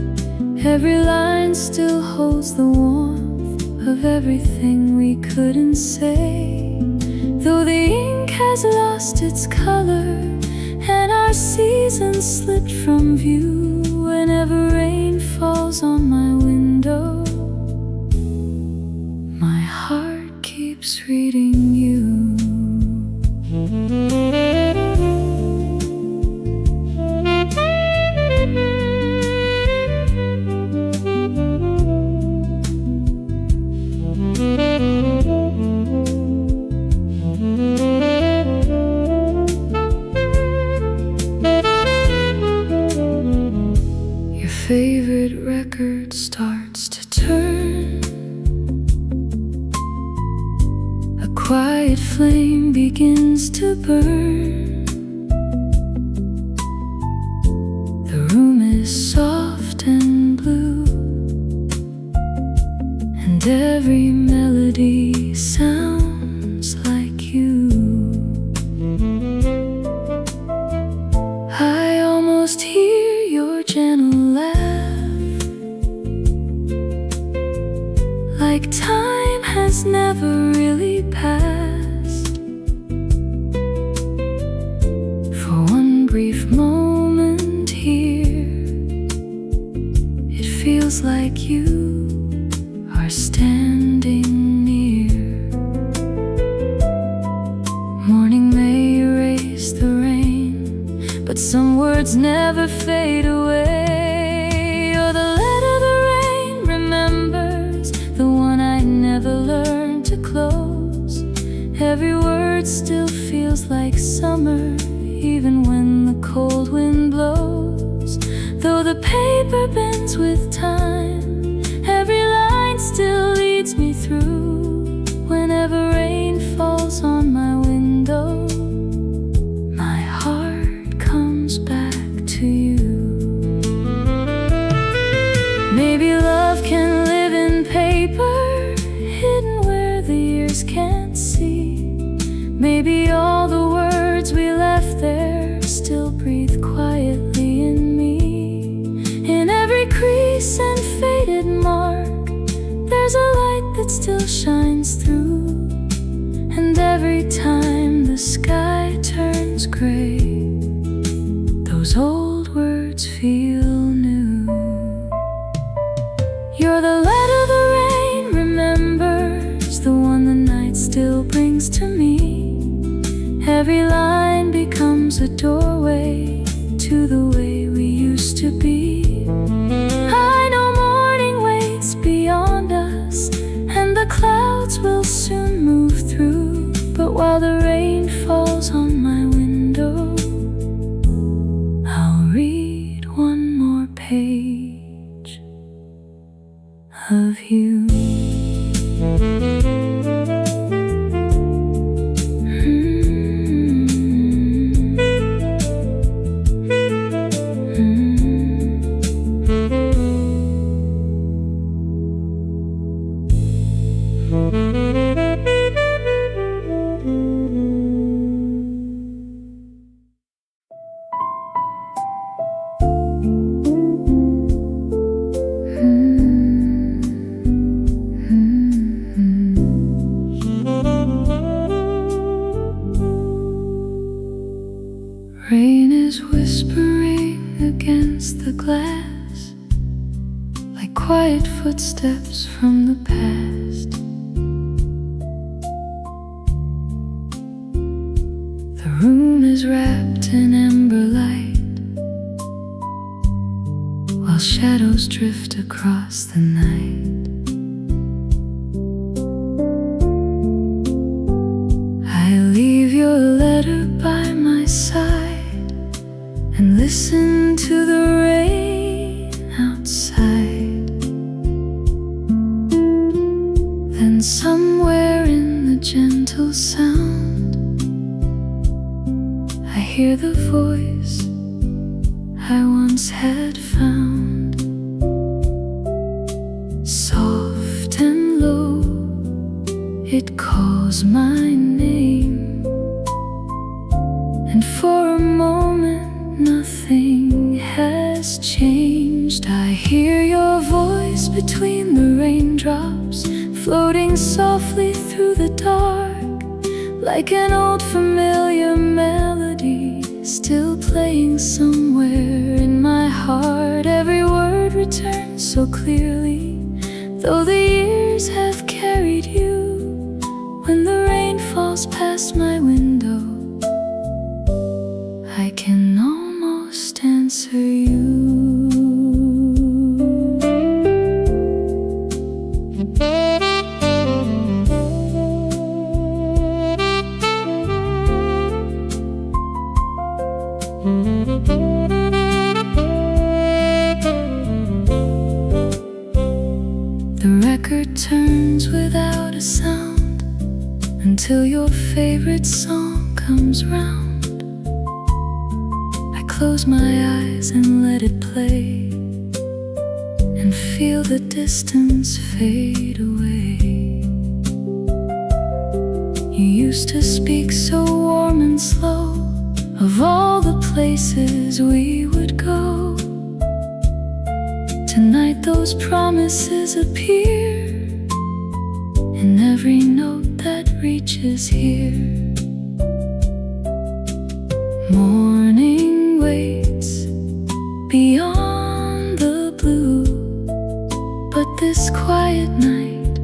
Every line still holds the warmth of everything we couldn't say. Though the ink has lost its color and our seasons slipped from view, whenever rain falls on my window, my heart keeps reading you. Your favorite record starts to turn. A quiet flame begins to burn. The room is soft and blue, and every melody sounds like you. I almost hear your gentle laugh, like time has never really passed. For one brief moment here, it feels like you are standing near. Morning may erase the rain, but some words never fade away. You're the letter the rain remembers, the one I never learned to close. Every word still feels like summer, even when the cold wind blows. Though the paper bends with time, every line still leads me through. Whenever rain falls on my window, my heart comes back to you. Maybe love can live in paper, hidden where the years can't see. Maybe all the words we left there still breathe quietly in me. In every crease and faded mark, there's a light that still shines through. And every time the sky turns gray, those old words feel new. You're the letter the rain remembers, the one the night still brings to me. Every line becomes a doorway to the way we used to be. I know morning waits beyond us, and the clouds will soon move through. But while the rain falls on my window, I'll read one more page of you. Rain is whispering against the glass, like quiet footsteps from the past. The room is wrapped in amber light, while shadows drift across the night. I leave your letter by my side and listen to the rain outside. Then somewhere in the gentle sound, I hear the voice I once had found. Soft and low, it calls my name, and for a moment nothing has changed. I hear your voice between the raindrops, floating softly through the dark, like an old familiar melody, still playing somewhere in my heart. Every word returns so clearly, though the years have carried you. When the rain falls past my window, I can almost answer you. The record turns without a sound until your favorite song comes round. I close my eyes and let it play, and feel the distance fade away. You used to speak so warm and slow of all the places we would go. Tonight those promises appear in every note that reaches here. Morning waits beyond the blue, but this quiet night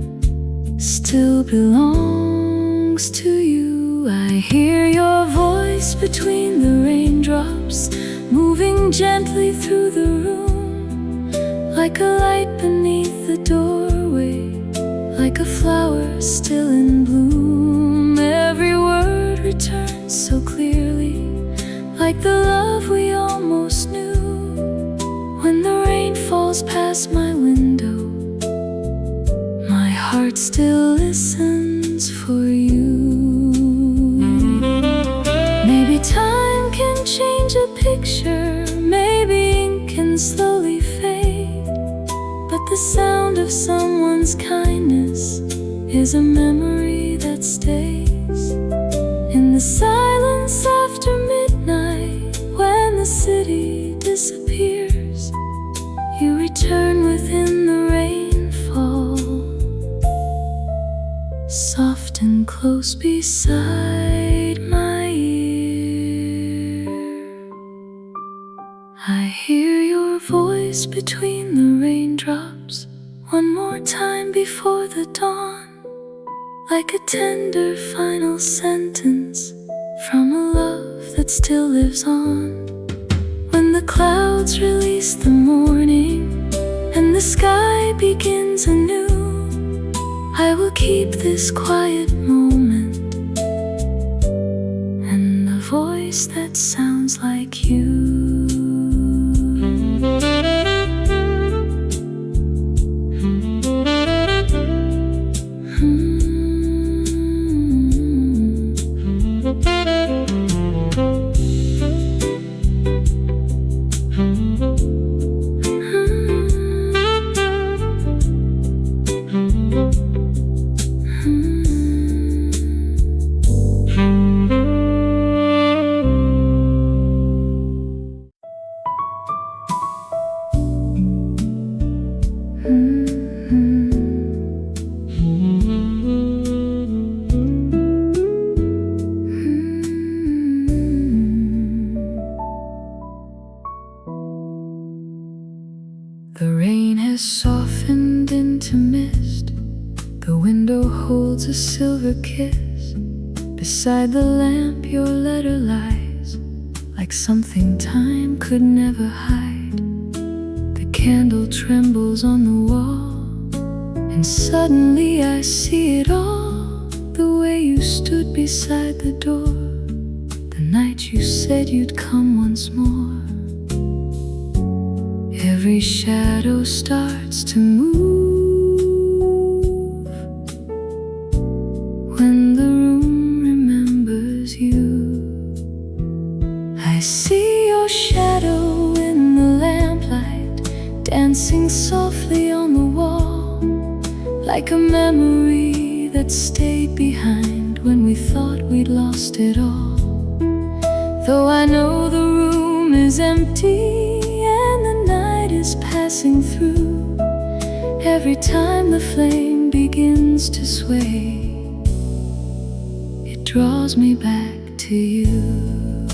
still belongs to you. I hear your voice between the raindrops, moving gently through the room, like a light beneath the doorway, like a flower still in bloom. Every word returns so clearly, like the love we almost knew. When the rain falls past my window, my heart still listens for you. Maybe time can change a picture, maybe ink can slowly fade, but the sound of someone's kindness is a memory that stays. In the silence after midnight, when the city disappears, you return within the rainfall, soft and close beside my ear. I hear your voice between the raindrops, one more time before the dawn, like a tender final sentence from a love that still lives on. When the clouds release the morning and the sky begins anew, I will keep this quiet moment and the voice that sounds like you. The rain has softened into mist, the window holds a silver kiss. Beside the lamp your letter lies, like something time could never hide. The candle trembles on the wall, and suddenly I see it all. The way you stood beside the door, the night you said you'd come once more. Every shadow starts to move when the room remembers you. I see your shadow in the lamplight, dancing softly on the wall, like a memory that stayed behind when we thought we'd lost it all. Though I know the room is empty and the night is passing through, every time the flame begins to sway, it draws me back to you.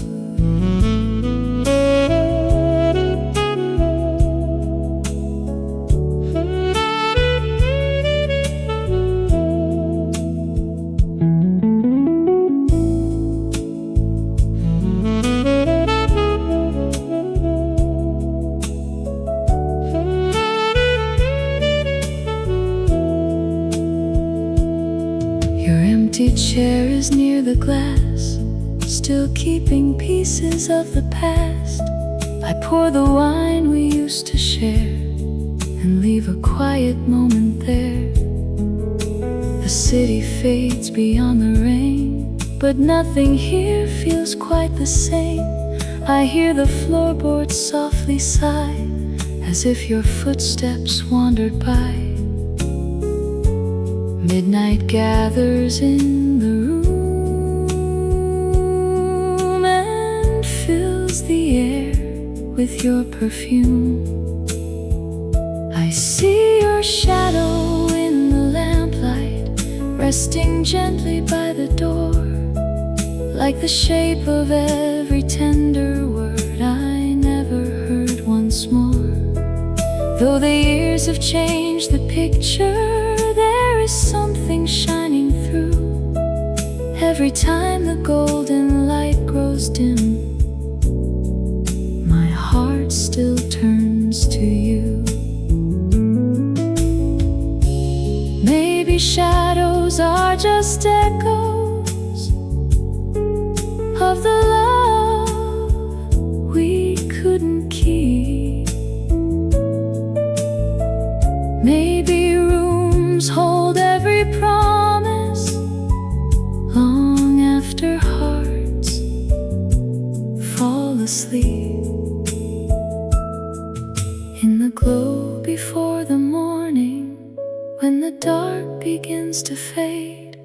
empty chair is near the glass, still keeping pieces of the past. I pour the wine we used to share and leave a quiet moment there. The city fades beyond the rain, but nothing here feels quite the same. I hear the floorboards softly sigh, as if your footsteps wandered by. Midnight gathers in the room and fills the air with your perfume. I see your shadow in the lamplight, resting gently by the door, like the shape of every tender word I never heard once more. Though the years have changed the picture, there is something shining through. Every time the golden light grows dim, my heart still turns to you. Maybe shadows are just echoes of the love we couldn't keep. Maybe rooms hold every promise long after hearts fall asleep. In the glow before the morning, when the dark begins to fade,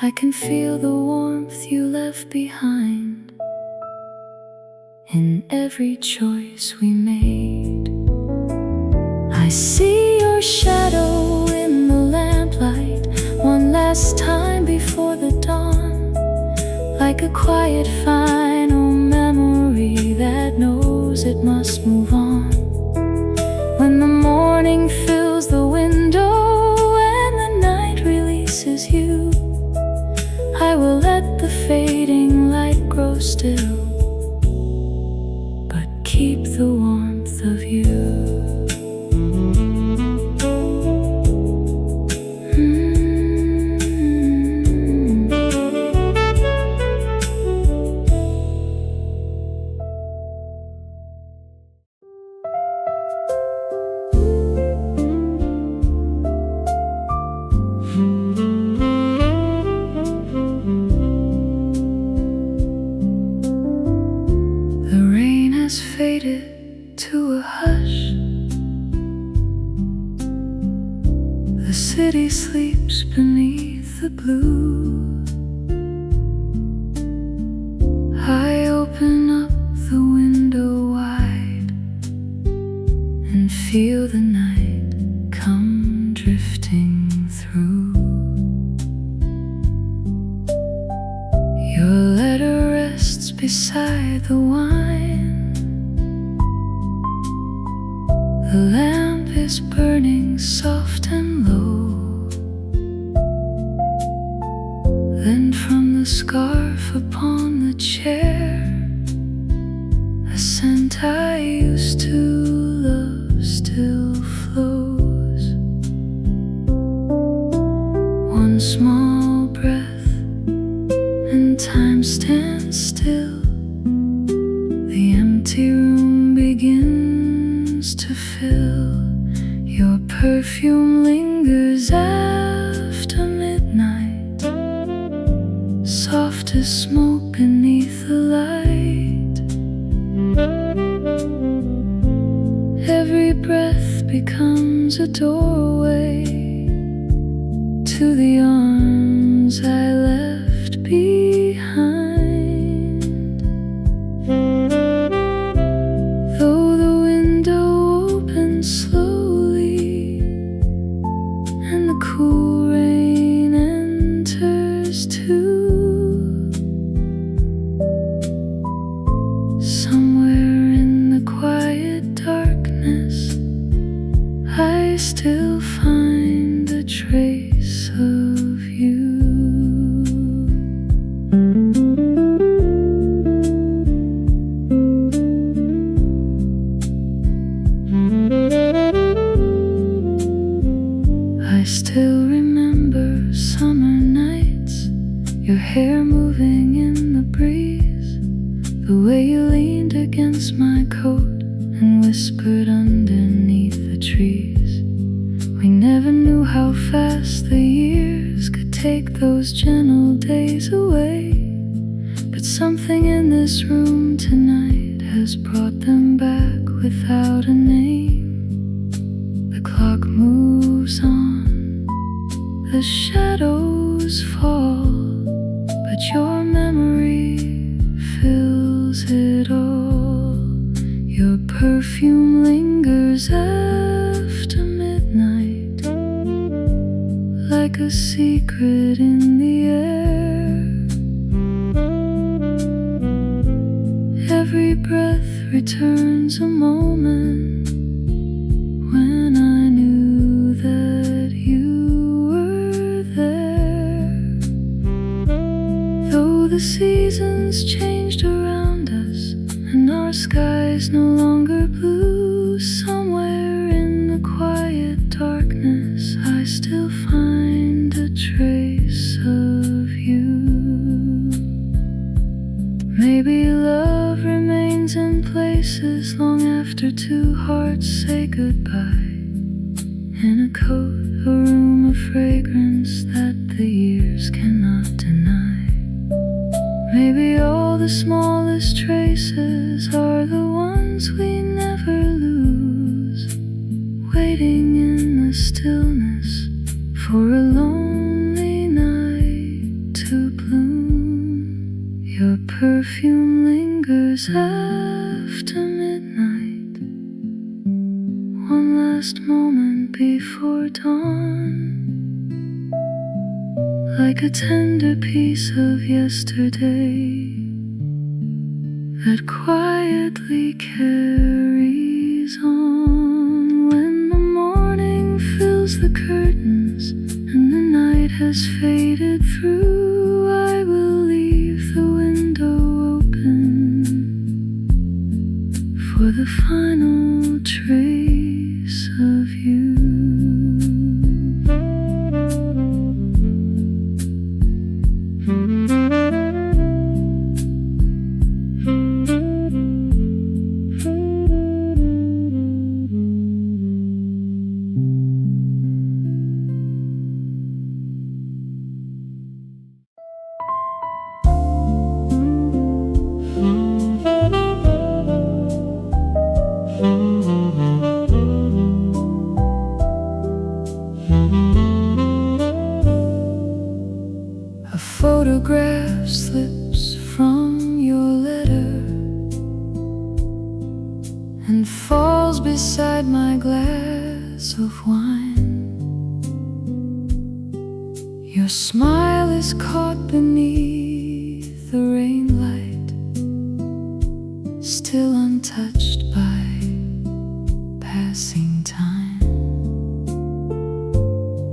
I can feel the warmth you left behind in every choice we made. I see your shadow in the lamplight one last time before the dawn, like a quiet final memory that knows it must move on. When the morning fills the window and the night releases you, I will let the fading light grow still, but keep the warmth of you. Faded to a hush. The city sleeps beneath the blue. I open up the window wide and feel the night come drifting through. Your letter rests beside the wine. The lamp is burning soft and low. Then from the scarf upon the chair, a scent I used to love still flows. One small breath and time stands still. The empty room begins to fill. Your perfume lingers after midnight, soft as smoke beneath the light. Every breath becomes a doorway to the arms I left behind. Though the window opens slowly and the cool rain enters too, somewhere in the quiet darkness I still find a trace of you. I still remember summer nights, your hair moving in the breeze, the way you leaned against my coat and whispered underneath the trees. We never knew how fast the years could take those gentle days away. But something in this room tonight has brought them back without a name. The clock moves on, the shadows fall, but your memory fills it all. Your perfume lingers after midnight, like a secret in the air. Every breath returns a moment when I knew that you were there. Though the seasons changed around us and our skies no longer blue, somewhere in the quiet darkness I still find a trace of you. Maybe love remains in places long after two hearts say goodbye. In a coat, a room, a fragrance that the years cannot deny. Maybe all the smallest traces are the ones we never lose, waiting in the stillness for a lonely night to bloom. Your perfume lingers after midnight, one last moment before dawn, like a tender piece of yesterday that quietly carries on. When the morning fills the curtains and the night has faded through, I will leave the window open for the final trace of you. A photograph slips from your letter and falls beside my glass of wine. Your smile is caught beneath the rainlight, still untouched by passing time.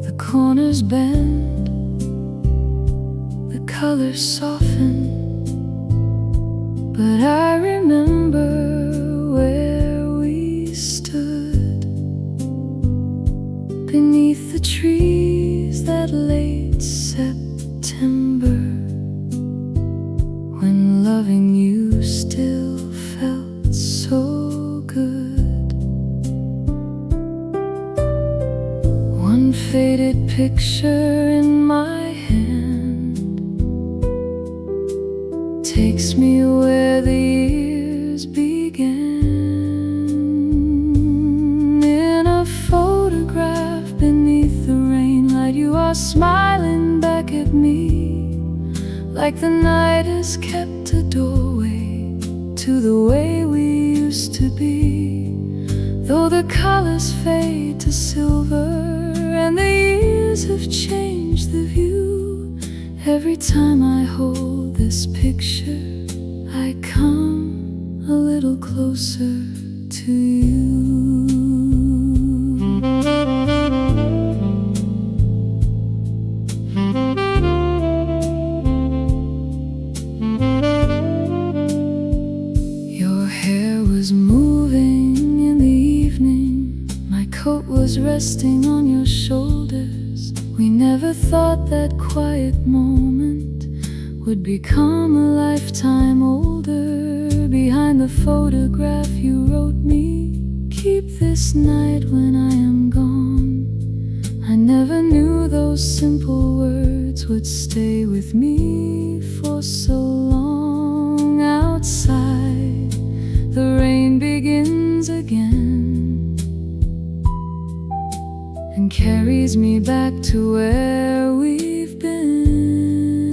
The corners bend, colors soften, but I remember where we stood beneath the trees that late September, when loving you still felt so good. One faded picture in my takes me where the years began. In a photograph beneath the rainlight, you are smiling back at me, like the night has kept a doorway to the way we used to be. Though the colors fade to silver and the years have changed the view, every time I hold this picture, I come a little closer to you. Your hair was moving in the evening, my coat was resting on your shoulders. We never thought that quiet moment would become a lifetime older. Behind the photograph you wrote me, keep this night when I am gone. never knew those simple words would stay with me for so long. Outside, the rain begins again and carries me back to where we've been.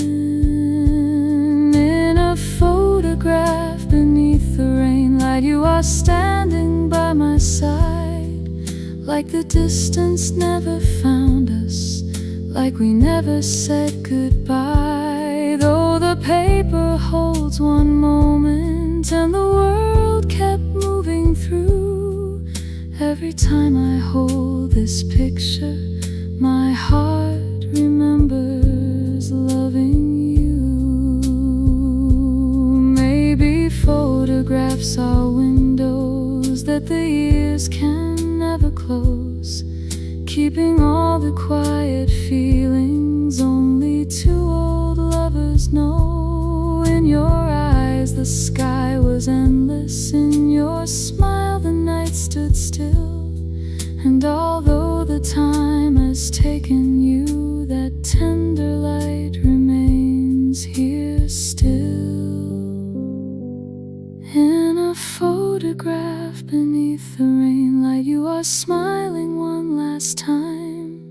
In a photograph beneath the rainlight, you are standing by my side, like the distance never found us, like we never said goodbye. Though the paper holds one moment and the world kept moving through, every time I hold this picture, my heart remembers loving you. Maybe photographs are windows that the years can never close, keeping all the quiet feelings only two old lovers know. In your eyes the sky was endless, in your smile the night stood still, and although the time has taken you, that tender light remains here still. In a photograph beneath the rainlight, you are smiling one last time,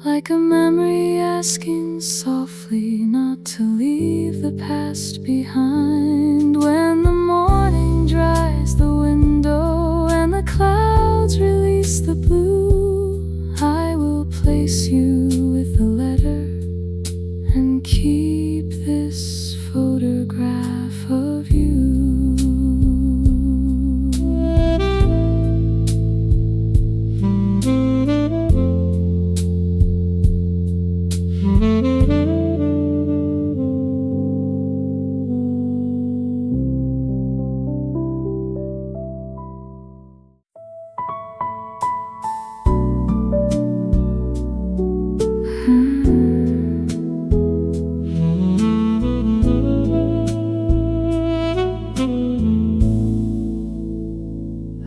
like a memory asking softly not to leave the past behind. When the morning dries the window and the clouds release the blue, I will place you with a letter and keep this photograph of you.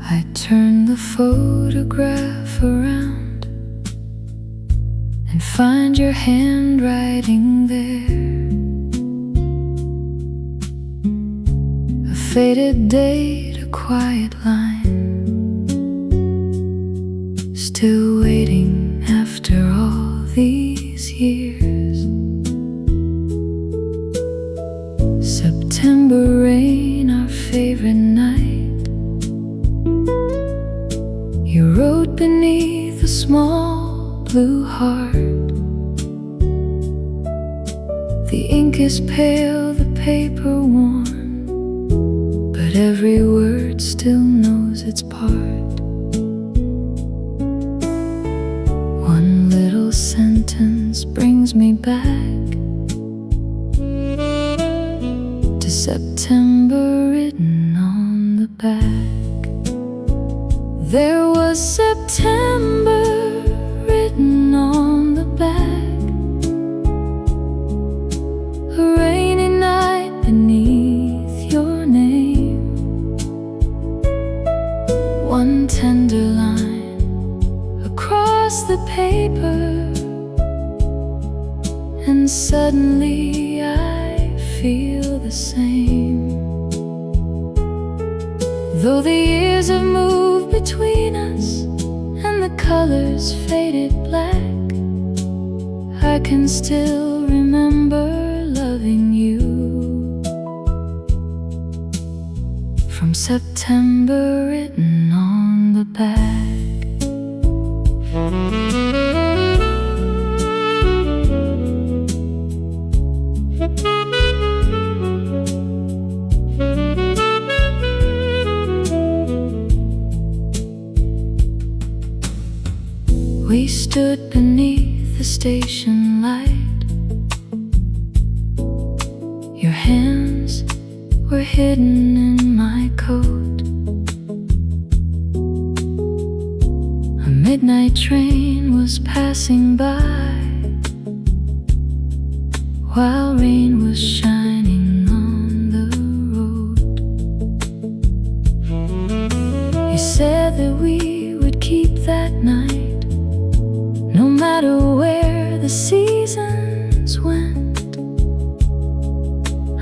I turn the photograph around and find your handwriting there, a faded date, a quiet line, still waiting after all these years. September rain, our favorite night. You wrote beneath a small blue heart. The ink is pale, the paper worn, but every word still knows its part. One little sentence brings me back to September written on the back. There was September written on the back, a rainy night beneath your name. One tender line across the paper, and suddenly I feel the same. Though the years have moved between us and the colors faded black, I can still remember loving you. From September written on the back. We stood beneath the station light. Your hands were hidden in my coat. A midnight train was passing by, while rain was shining on the road. You said that we would keep that night, no matter matter where the seasons went.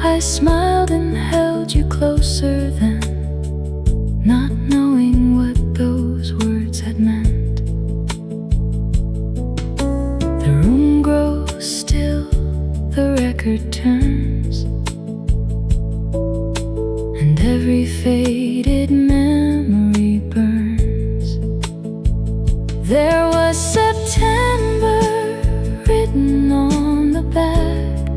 I smiled and held you closer then, not knowing what those words had meant. The room grows still, the record turns, and every faded memory burns. There was September written on the back,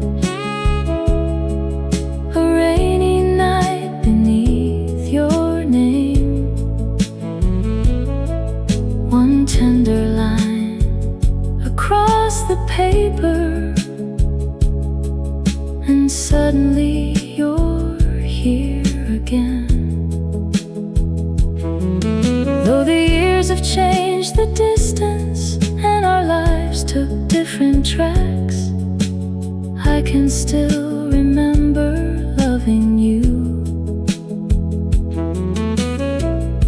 a rainy night beneath your name. One tender line across the paper, and suddenly you're here again. Though the years have changed the distance and our lives took different tracks, I can still remember loving you.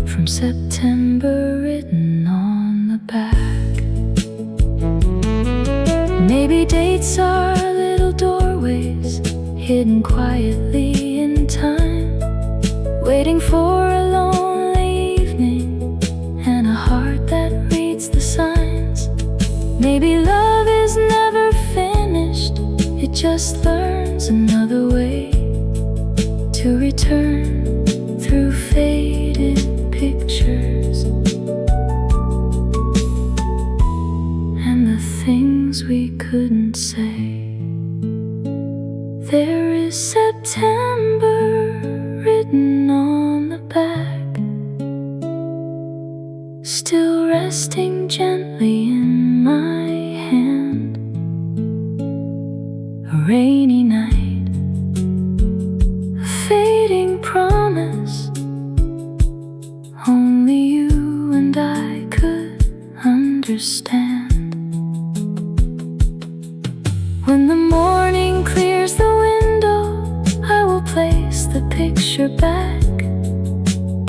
From September written on the back. Maybe dates are little doorways hidden quietly in time, waiting for a lonely evening and a heart that reads the signs. Maybe love is never finished, it just learns another way to return through faded pictures and the things we couldn't say. There is September written on the back, still resting gently in my hand. A rainy night, a fading promise, only you and I could understand. When the morning clears the window, I will place the picture back,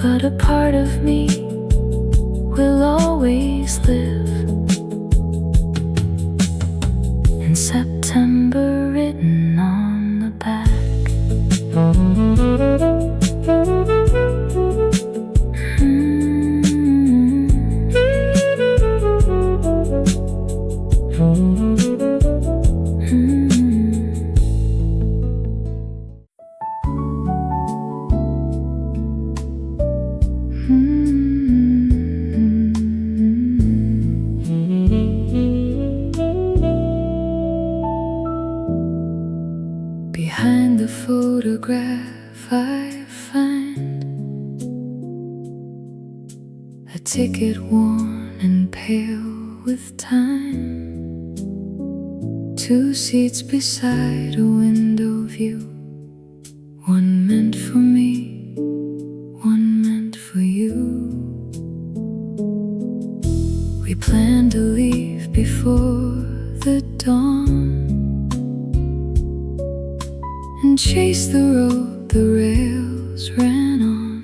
but a part of me will always live in September written on the back. Behind the photograph I find a ticket worn and pale with time, 2 seats beside a window view, one meant for me, one meant for you. We planned to leave before the dawn and chase the road the rails ran on,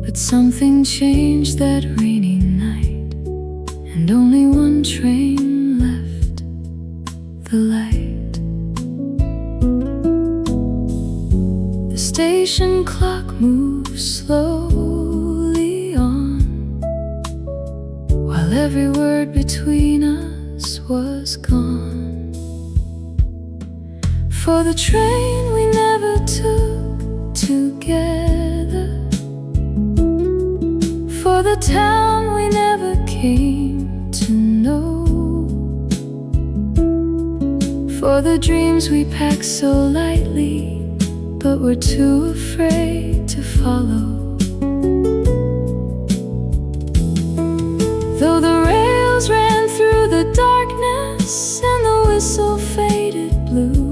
but something changed that rainy night, and only one train left the light. The station clock moved slowly on, while every word between us was gone. For the train we never took together, for the town we never came to know, for the dreams we packed so lightly but were too afraid to follow. Though the rails ran through the darkness and the whistle faded blue,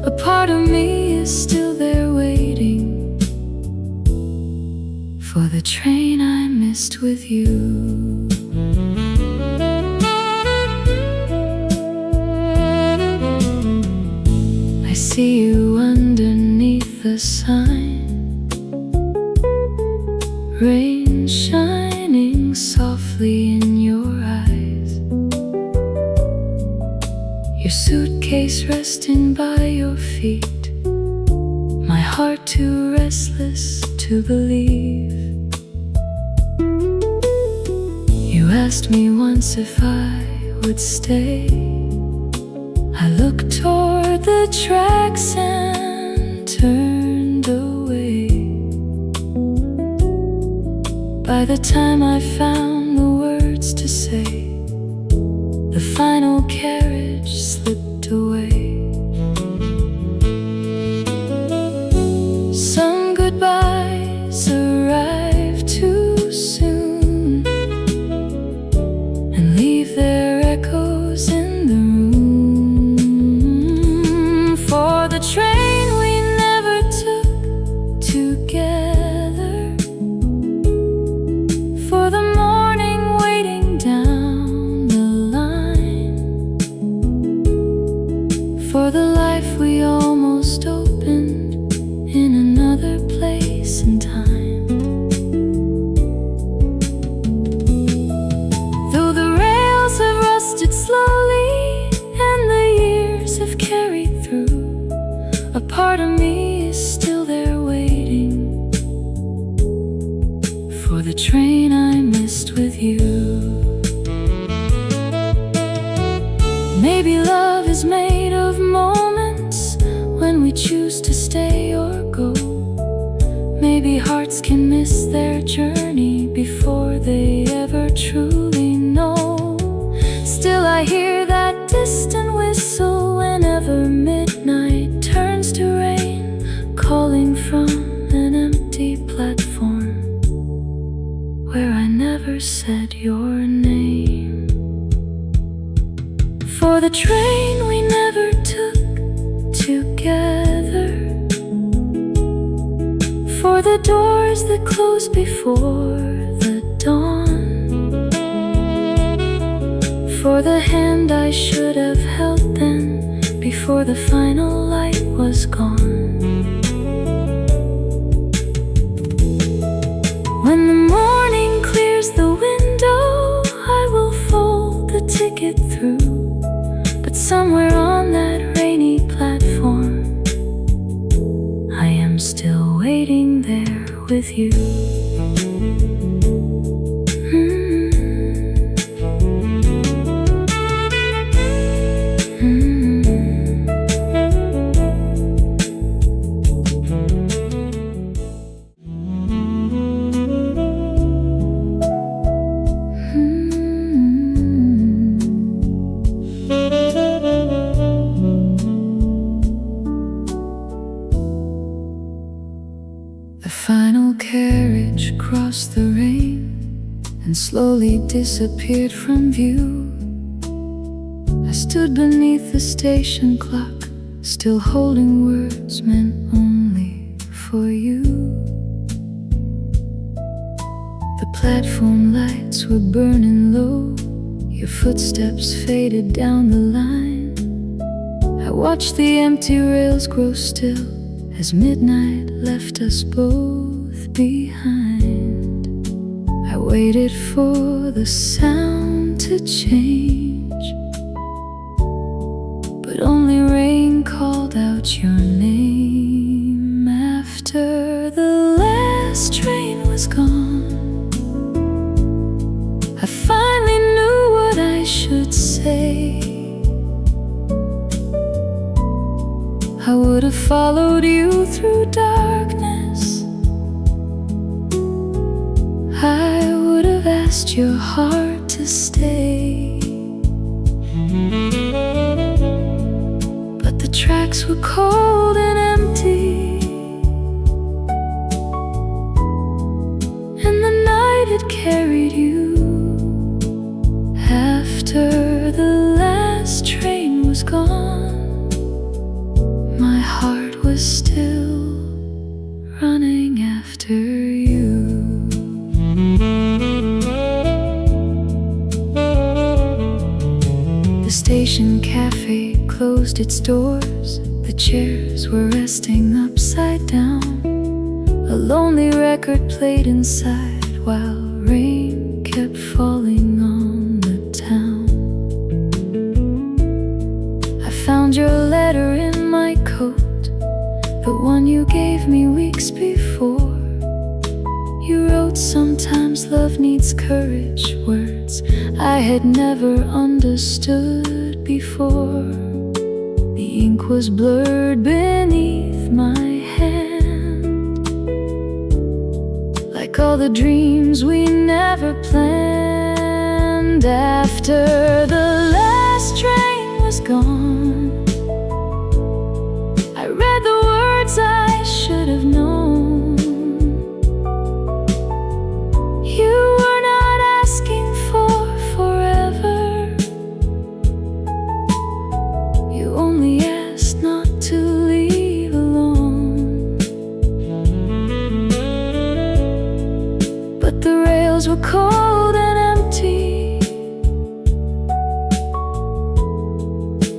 a part of me is still there waiting for the train I missed with you. I see you underneath the sign, rain shining softly in your eyes. your suitcase resting by your feet, my heart too restless to believe. You asked me once if I would stay. I looked toward the tracks and turned away. By the time I found the words to say, the final carriage slipped away. Some goodbyes arrived too soon and leave their echoes in the room. For the train we never took together, for the morning waiting down the line, for the life we almost opened in another place and time. Though the rails have rusted slowly and the years have carried through, a part of me is still there waiting for the train I missed with you. Maybe love is made of moments when we choose to stay or go. Maybe hearts can miss their journey before they ever truly know. Still I hear that distant whistle whenever midnight turns to rain, calling from an empty platform where I never said your name. For the train we never took together, for the doors that closed before the dawn, for the hand I should have held then before the final light was gone. When the morning clears the window, I will fold the ticket through, but somewhere on that rainy platform, I am still waiting there with you. The final carriage crossed the rain and slowly disappeared from view. I stood beneath the station clock, still holding words meant only for you. The platform lights were burning low, your footsteps faded down the line. I watched the empty rails grow still as midnight left us both behind. I waited for the sound to change, but only rain called out your name. After the last train was gone, I finally knew what I should say. I would have followed you through darkness, I would have asked your heart to stay. But the tracks were cold and empty, and the night had carried you. After the last train was gone, my heart was still running after you. The station cafe closed its doors, the chairs were resting upside down. A lonely record played inside while rain kept falling on the town. gave me weeks before. You wrote, "Sometimes love needs courage," words I had never understood before. The ink was blurred beneath my hand, like all the dreams we never planned. After the last train was gone, I read the words I should have known. You were not asking for forever. You only asked not to leave alone. But the rails were cold and empty,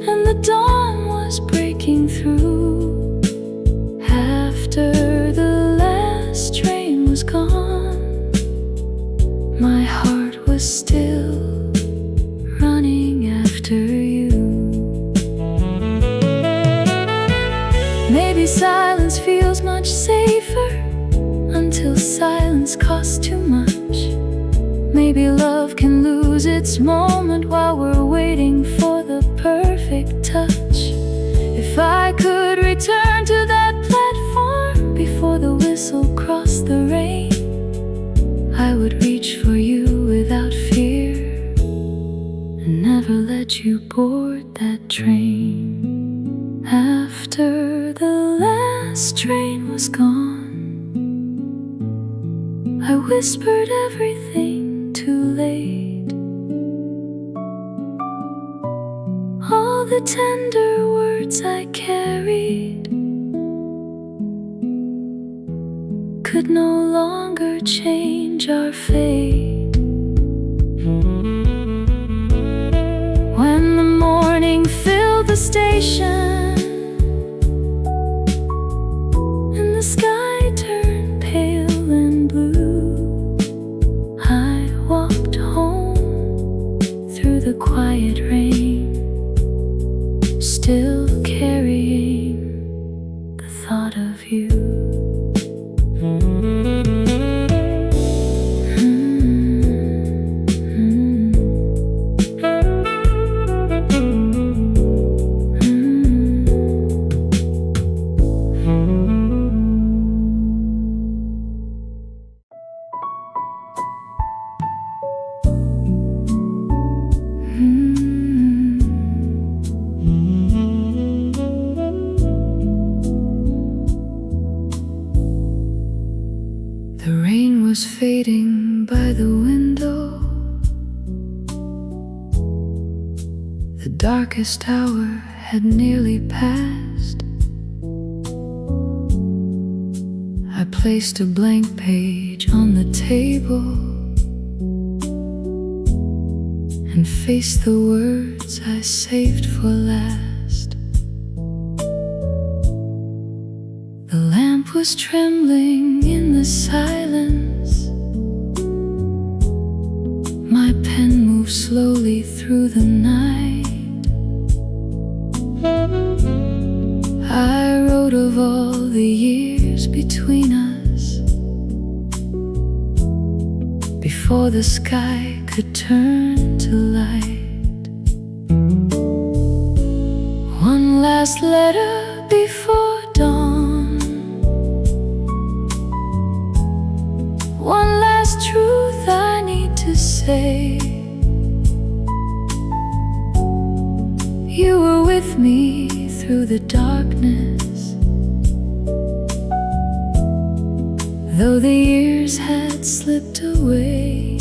and the dawn was breaking through. After the last train was gone, my heart was still running after you. Maybe silence feels much safer until silence costs too much. Maybe love can lose its moment while we're waiting for the perfect touch. If I could return to that platform before the whistle crossed the rain, I would reach for you without fear and never let you board that train. After the last train was gone, I whispered everything too late. All the tender words I carried could no longer change our fate. When the morning filled the station and the sky turned pale and blue, I walked home through the quiet rain, still carrying the thought of you. The rain was fading by the window. The darkest hour had nearly passed. I placed a blank page on the table and faced the words I saved for last. The lamp was trembling in the silence. My pen moved slowly through the night. I wrote of all the years between us, before the sky could turn to light. One last letter before dawn, one last truth I need to say. You were with me through the darkness, though the years had slipped away.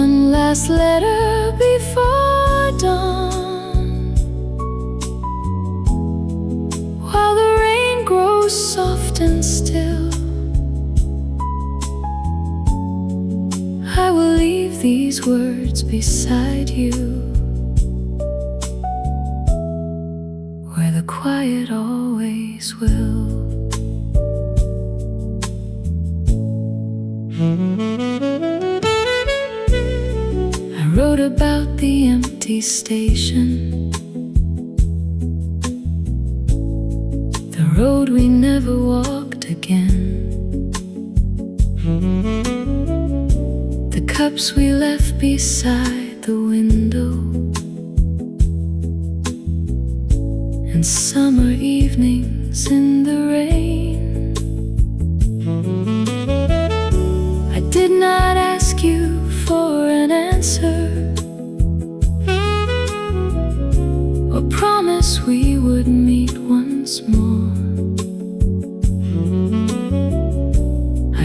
One last letter before dawn, while the rain grows soft and still, I will leave these words beside you, where the quiet always will. I wrote about the empty station, road we never walked again, the cups we left beside the window, and summer evenings in the rain. I did not ask you for an answer or promise we would meet once more.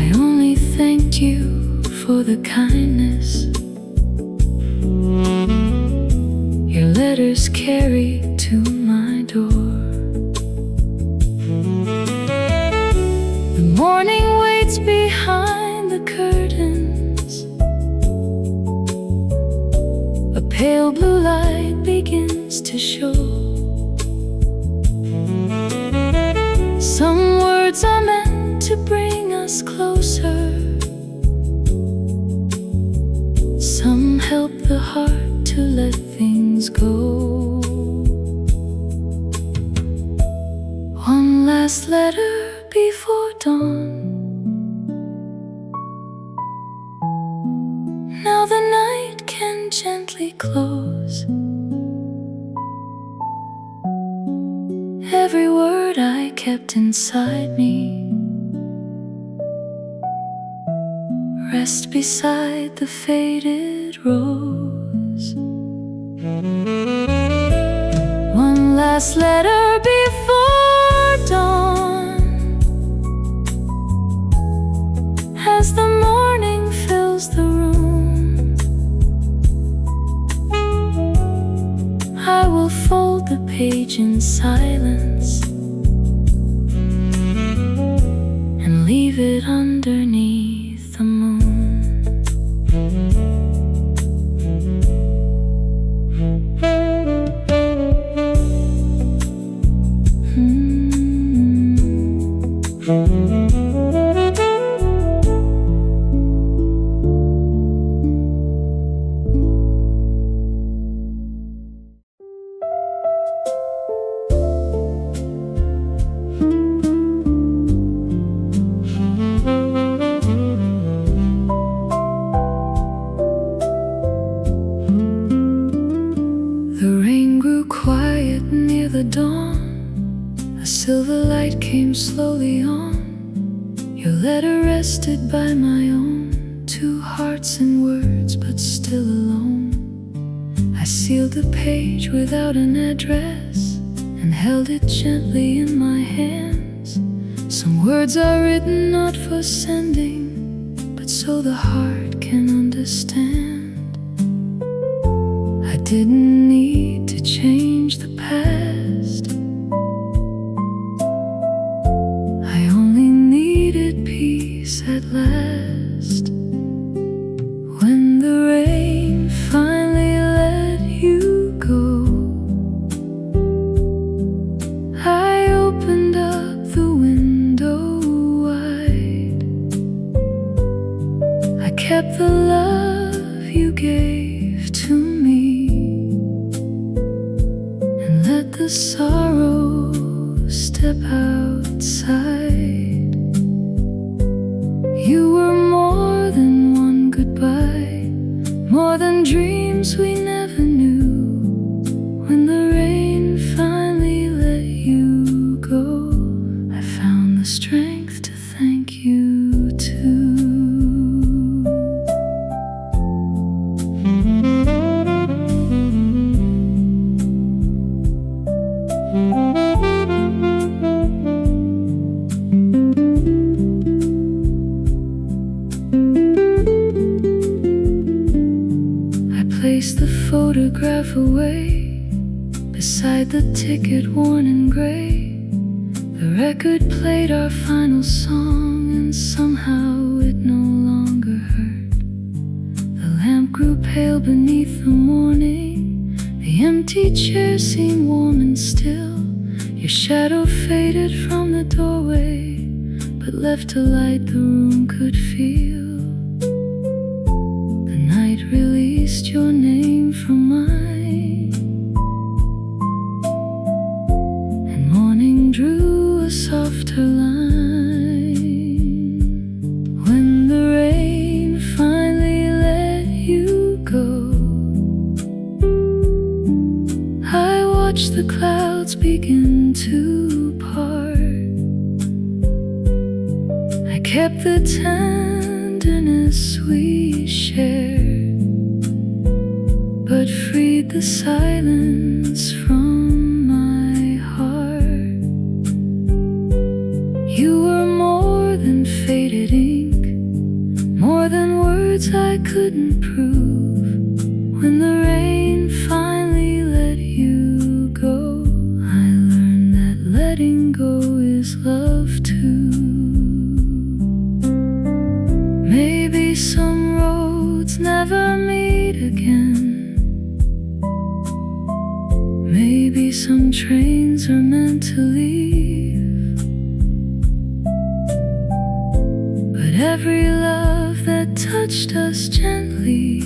I only thanked you for the kindness your letters carried to my door. The morning waits behind the curtains, a pale blue light begins to show. Some words are meant to bring us closer, some help the heart to let things go. One last letter before dawn. Now the night can gently close. Every word I kept inside me rest beside the faded rose. One last letter before dawn, as the morning fills the room. I will fold the page in silence and leave it underneath the moon. The rain grew quiet near the dawn. A silver light came slowly on. Your letter rested by my own. Two hearts and words, but still alone. I sealed the page without an address and held it gently in my hands. Some words are written not for sending, but so the heart can understand. I didn't need to change the past, I only needed peace at last. When the rain finally let you go, I opened up the window wide. I kept the love you gave to me, let the sorrow step outside. You were more than one goodbye, more than dreams we never knew. When the rain finally let you go, I found the strength to thank you too. Placed the photograph away beside the ticket worn in gray. The record played our final song, and somehow it no longer hurt. The lamp grew pale beneath the morning. The empty chair seemed warm and still. Your shadow faded from the doorway, but left a light the room could feel. The night released your name from mine, and morning drew a a softer line. When the rain finally let you go, I watch the clouds begin to part. I kept the tenderness we shared, but freed the silence from my heart. You were more than faded ink, more than words I couldn't prove. When the rain finally let you go, I learned that letting go is love too. Maybe some roads never meet again. Maybe some trains are meant to leave. But every love that touched us gently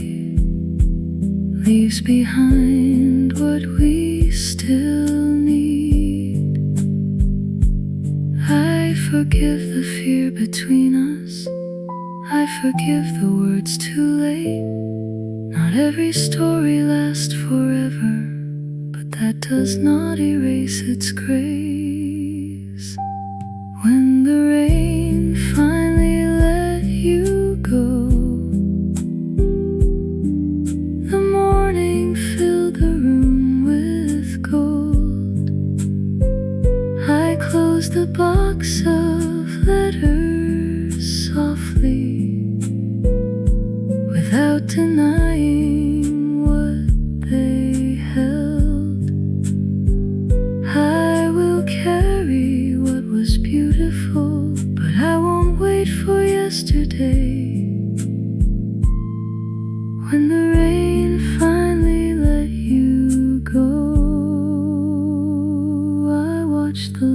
leaves behind what we still need. I forgive the fear between us. I forgive the words too late. Not every story lasts forever, but that does not erase its grace. When the rain finally let you go, the morning filled the room with gold. I closed the box of letters softly, without denying what they held. I will carry what was beautiful, but I won't wait for yesterday. When the rain finally let you go, I watched the